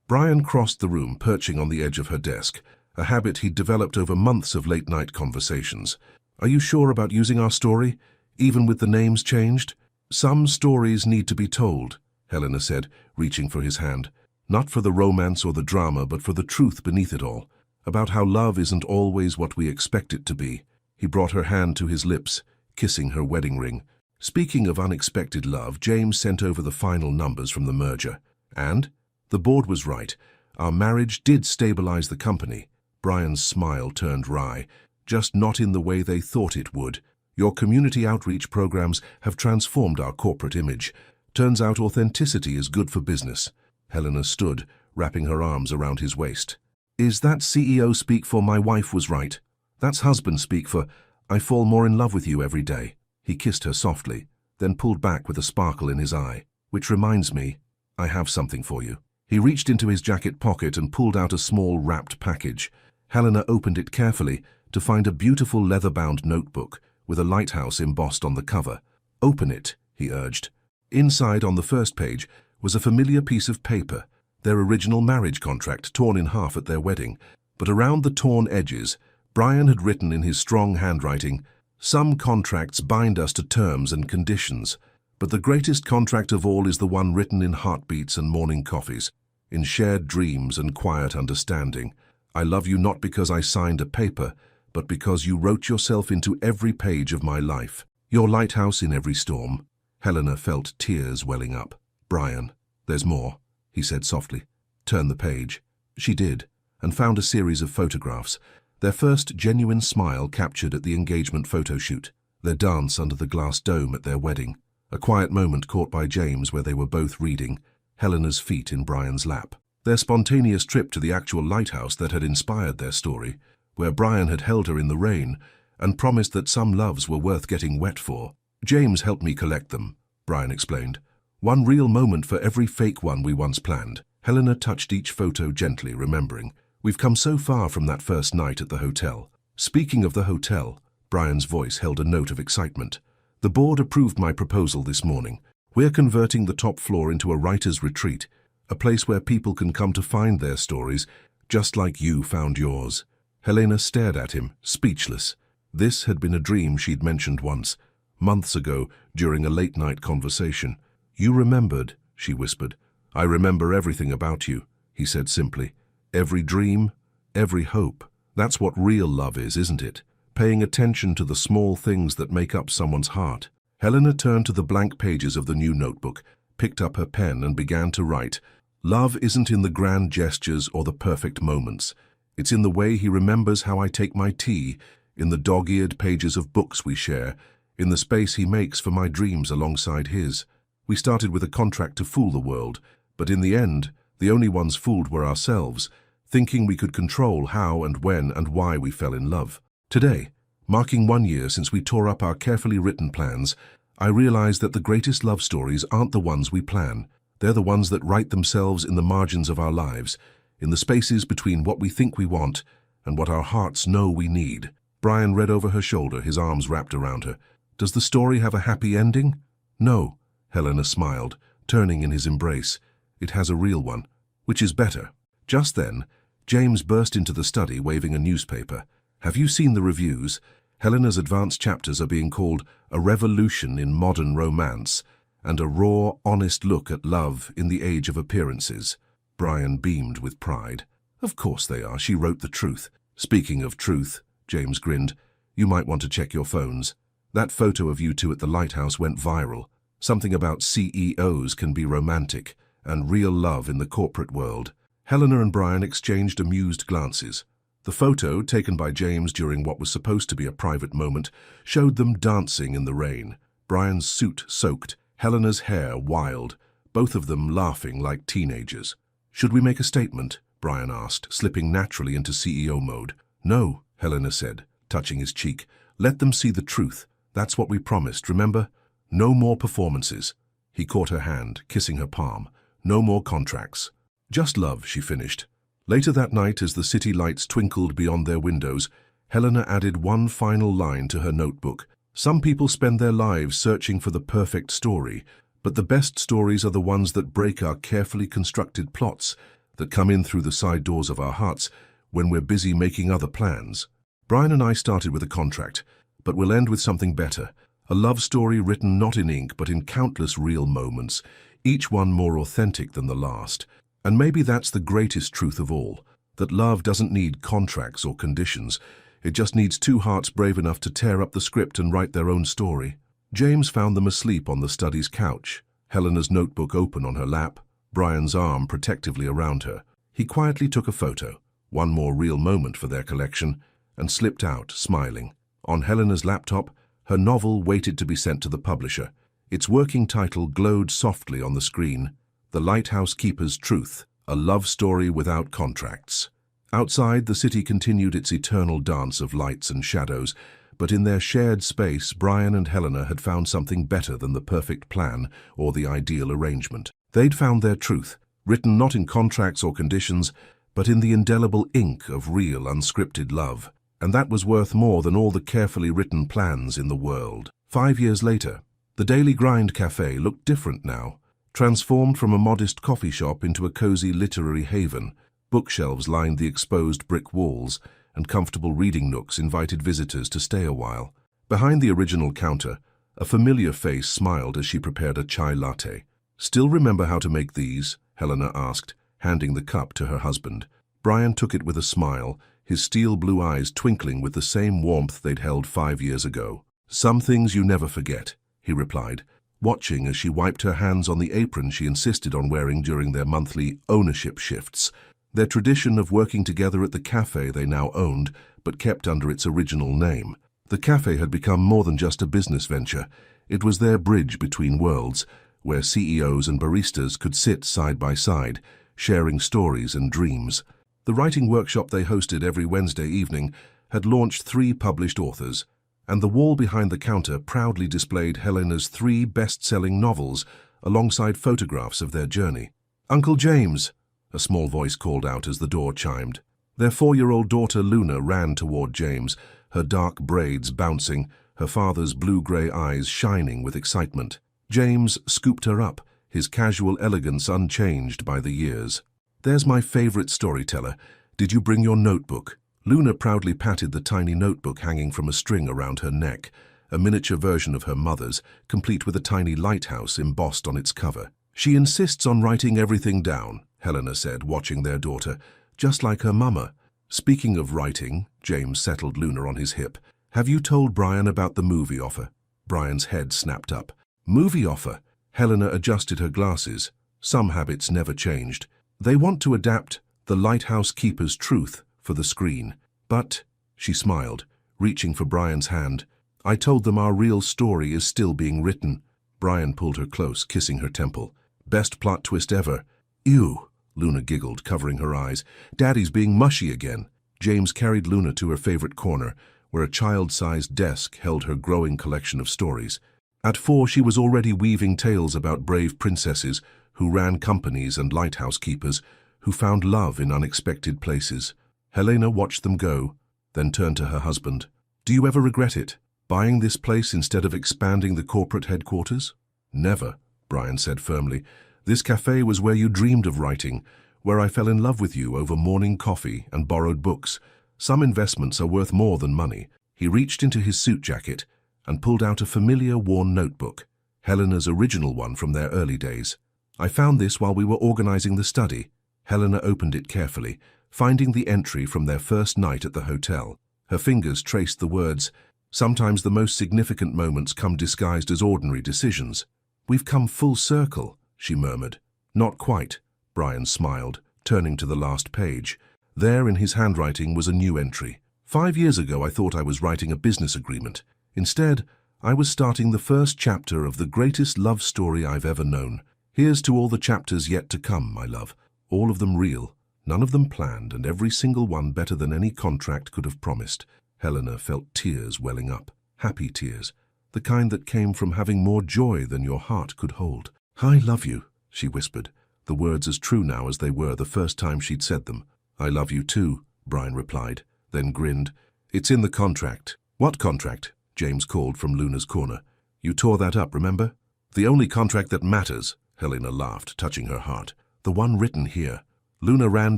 A: Brian crossed the room, perching on the edge of her desk, a habit he'd developed over months of late-night conversations. Are you sure about using our story, even with the names changed? Some stories need to be told, Helena said, reaching for his hand. Not for the romance or the drama, but for the truth beneath it all, about how love isn't always what we expect it to be. He brought her hand to his lips, kissing her wedding ring. Speaking of unexpected love, James sent over the final numbers from the merger. And? The board was right. Our marriage did stabilize the company. Brian's smile turned wry. Just not in the way they thought it would. Your community outreach programs have transformed our corporate image. Turns out authenticity is good for business. Helena stood, wrapping her arms around his waist. Is that CEO speak for my wife was right? That's husband speak for I fall more in love with you every day. He kissed her softly, then pulled back with a sparkle in his eye. Which reminds me, I have something for you. He reached into his jacket pocket and pulled out a small wrapped package. Helena opened it carefully, to find a beautiful leather-bound notebook with a lighthouse embossed on the cover. "Open it," he urged. Inside, on the first page, was a familiar piece of paper, their original marriage contract torn in half at their wedding. But around the torn edges, Brian had written in his strong handwriting, "Some contracts bind us to terms and conditions, but the greatest contract of all is the one written in heartbeats and morning coffees, in shared dreams and quiet understanding. I love you not because I signed a paper, but because you wrote yourself into every page of my life. Your lighthouse in every storm." Helena felt tears welling up. "Brian, there's more," he said softly. "Turn the page." She did, and found a series of photographs, their first genuine smile captured at the engagement photo shoot, their dance under the glass dome at their wedding, a quiet moment caught by James where they were both reading, Helena's feet in Brian's lap, their spontaneous trip to the actual lighthouse that had inspired their story, where Brian had held her in the rain and promised that some loves were worth getting wet for. "James helped me collect them," Brian explained. "One real moment for every fake one we once planned." Helena touched each photo gently, remembering, "We've come so far from that first night at the hotel." "Speaking of the hotel," Brian's voice held a note of excitement. "The board approved my proposal this morning. We're converting the top floor into a writer's retreat, a place where people can come to find their stories, just like you found yours." Helena stared at him, speechless. This had been a dream she'd mentioned once, months ago, during a late-night conversation. "You remembered," she whispered. "I remember everything about you," he said simply. "Every dream, every hope. That's what real love is, isn't it? Paying attention to the small things that make up someone's heart." Helena turned to the blank pages of the new notebook, picked up her pen and began to write. "Love isn't in the grand gestures or the perfect moments. It's in the way he remembers how I take my tea, in the dog-eared pages of books we share, in the space he makes for my dreams alongside his. We started with a contract to fool the world, but in the end, the only ones fooled were ourselves, thinking we could control how and when and why we fell in love. Today, marking 1 year since we tore up our carefully written plans, I realize that the greatest love stories aren't the ones we plan. They're the ones that write themselves in the margins of our lives, in the spaces between what we think we want and what our hearts know we need." Brian read over her shoulder, his arms wrapped around her. "Does the story have a happy ending?" "No," Helena smiled, turning in his embrace. "It has a real one, which is better." Just then, James burst into the study waving a newspaper. "Have you seen the reviews? Helena's advanced chapters are being called a revolution in modern romance and a raw, honest look at love in the age of appearances." Brian beamed with pride. "Of course they are. She wrote the truth." "Speaking of truth," James grinned, "you might want to check your phones. That photo of you two at the lighthouse went viral. Something about CEOs can be romantic, and real love in the corporate world." Helena and Brian exchanged amused glances. The photo, taken by James during what was supposed to be a private moment, showed them dancing in the rain, Brian's suit soaked, Helena's hair wild, both of them laughing like teenagers. "Should we make a statement?" Brian asked, slipping naturally into CEO mode. "No," Helena said, touching his cheek. "Let them see the truth. That's what we promised, remember? No more performances." He caught her hand, kissing her palm. "No more contracts. Just love," she finished. Later that night, as the city lights twinkled beyond their windows, Helena added one final line to her notebook. "Some people spend their lives searching for the perfect story, but the best stories are the ones that break our carefully constructed plots, that come in through the side doors of our hearts when we're busy making other plans." Brian and I started with a contract, but we'll end with something better. A love story written not in ink but in countless real moments, each one more authentic than the last. And maybe that's the greatest truth of all, that love doesn't need contracts or conditions. It just needs two hearts brave enough to tear up the script and write their own story. James found them asleep on the study's couch, Helena's notebook open on her lap, Brian's arm protectively around her. He quietly took a photo, one more real moment for their collection, and slipped out, smiling. On Helena's laptop, her novel waited to be sent to the publisher. Its working title glowed softly on the screen, "The Lighthouse Keeper's Truth, a Love Story Without Contracts." Outside, the city continued its eternal dance of lights and shadows, but in their shared space, Brian and Helena had found something better than the perfect plan or the ideal arrangement. They'd found their truth, written not in contracts or conditions, but in the indelible ink of real, unscripted love. and that was worth more than all the carefully written plans in the world. 5 years later, the Daily Grind Cafe looked different now, transformed from a modest coffee shop into a cozy literary haven. Bookshelves lined the exposed brick walls, and comfortable reading nooks invited visitors to stay a while. Behind the original counter, a familiar face smiled as she prepared a chai latte. "Still remember how to make these?" Helena asked, handing the cup to her husband. Brian took it with a smile, his steel blue eyes twinkling with the same warmth they'd held 5 years ago. "Some things you never forget," he replied, watching as she wiped her hands on the apron she insisted on wearing during their monthly ownership shifts. Their tradition of working together at the cafe they now owned, but kept under its original name. The cafe had become more than just a business venture. It was their bridge between worlds, where CEOs and baristas could sit side by side, sharing stories and dreams. The writing workshop they hosted every Wednesday evening had launched 3 published authors, and the wall behind the counter proudly displayed Helena's 3 best-selling novels alongside photographs of their journey. "Uncle James," a small voice called out as the door chimed. Their 4-year-old daughter Luna ran toward James, her dark braids bouncing, her father's blue-gray eyes shining with excitement. James scooped her up, his casual elegance unchanged by the years. "There's my favorite storyteller. Did you bring your notebook?" Luna proudly patted the tiny notebook hanging from a string around her neck, a miniature version of her mother's, complete with a tiny lighthouse embossed on its cover. "She insists on writing everything down," Helena said, watching their daughter, "just like her mama." "Speaking of writing," James settled Luna on his hip, "have you told Brian about the movie offer?" Brian's head snapped up. "Movie offer?" Helena adjusted her glasses. Some habits never changed. "They want to adapt The Lighthouse Keeper's Truth for the screen. But," she smiled, reaching for Brian's hand, "I told them our real story is still being written." Brian pulled her close, kissing her temple. "Best plot twist ever." "Ew," Luna giggled, covering her eyes. "Daddy's being mushy again." James carried Luna to her favorite corner, where a child-sized desk held her growing collection of stories. At 4, she was already weaving tales about brave princesses who ran companies and lighthouse keepers who found love in unexpected places. Helena watched them go, then turned to her husband. "Do you ever regret it, buying this place instead of expanding the corporate headquarters?" "Never," Brian said firmly. "This cafe was where you dreamed of writing, where I fell in love with you over morning coffee and borrowed books. Some investments are worth more than money." He reached into his suit jacket and pulled out a familiar worn notebook, Helena's original one from their early days. "I found this while we were organizing the study." Helena opened it carefully, finding the entry from their first night at the hotel. Her fingers traced the words, "Sometimes the most significant moments come disguised as ordinary decisions." "We've come full circle," she murmured. "Not quite," Brian smiled, turning to the last page. There in his handwriting was a new entry. "5 years ago I thought I was writing a business agreement. Instead, I was starting the first chapter of the greatest love story I've ever known. Here's to all the chapters yet to come, my love. All of them real, none of them planned, and every single one better than any contract could have promised." Helena felt tears welling up, happy tears, the kind that came from having more joy than your heart could hold. "I love you," she whispered, the words as true now as they were the first time she'd said them. "I love you too," Brian replied, then grinned. "It's in the contract." "What contract?" James called from Luna's corner. "You tore that up, remember?" "The only contract that matters," Helena laughed, touching her heart. "The one written here." Luna ran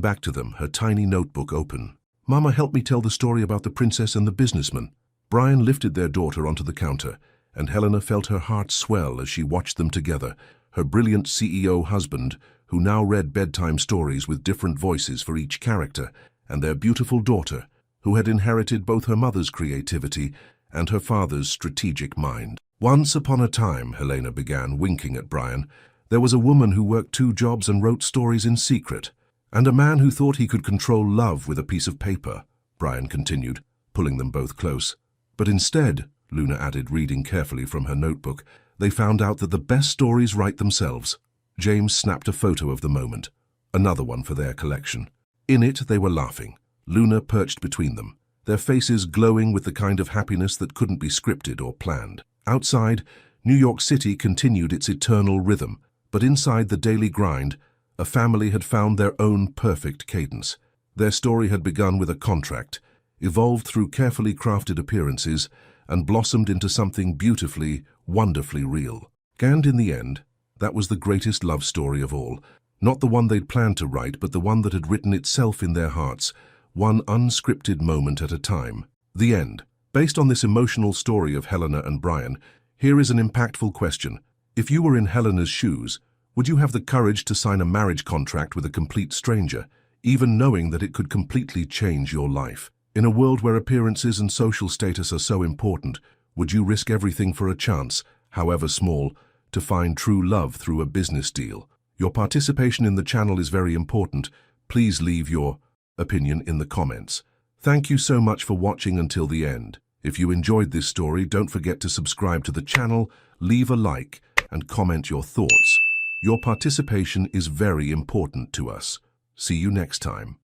A: back to them, her tiny notebook open. "Mama, help me tell the story about the princess and the businessman." Brian lifted their daughter onto the counter, and Helena felt her heart swell as she watched them together, her brilliant CEO husband, who now read bedtime stories with different voices for each character, and their beautiful daughter, who had inherited both her mother's creativity and her father's strategic mind. "Once upon a time," Helena began, winking at Brian, "there was a woman who worked 2 jobs and wrote stories in secret, and a man who thought he could control love with a piece of paper," Brian continued, pulling them both close. "But instead," Luna added, reading carefully from her notebook, "they found out that the best stories write themselves." James snapped a photo of the moment, another one for their collection. In it, they were laughing, Luna perched between them, their faces glowing with the kind of happiness that couldn't be scripted or planned. Outside, New York City continued its eternal rhythm, but inside the daily grind, a family had found their own perfect cadence. Their story had begun with a contract. evolved through carefully crafted appearances, and blossomed into something beautifully, wonderfully real. And in the end, that was the greatest love story of all. Not the one they'd planned to write, but the one that had written itself in their hearts, one unscripted moment at a time. The end. Based on this emotional story of Helena and Brian, here is an impactful question. If you were in Helena's shoes, would you have the courage to sign a marriage contract with a complete stranger, even knowing that it could completely change your life? In a world where appearances and social status are so important, would you risk everything for a chance, however small, to find true love through a business deal? Your participation in the channel is very important. Please leave your opinion in the comments. Thank you so much for watching until the end. If you enjoyed this story, don't forget to subscribe to the channel, leave a like, and comment your thoughts. Your participation is very important to us. See you next time.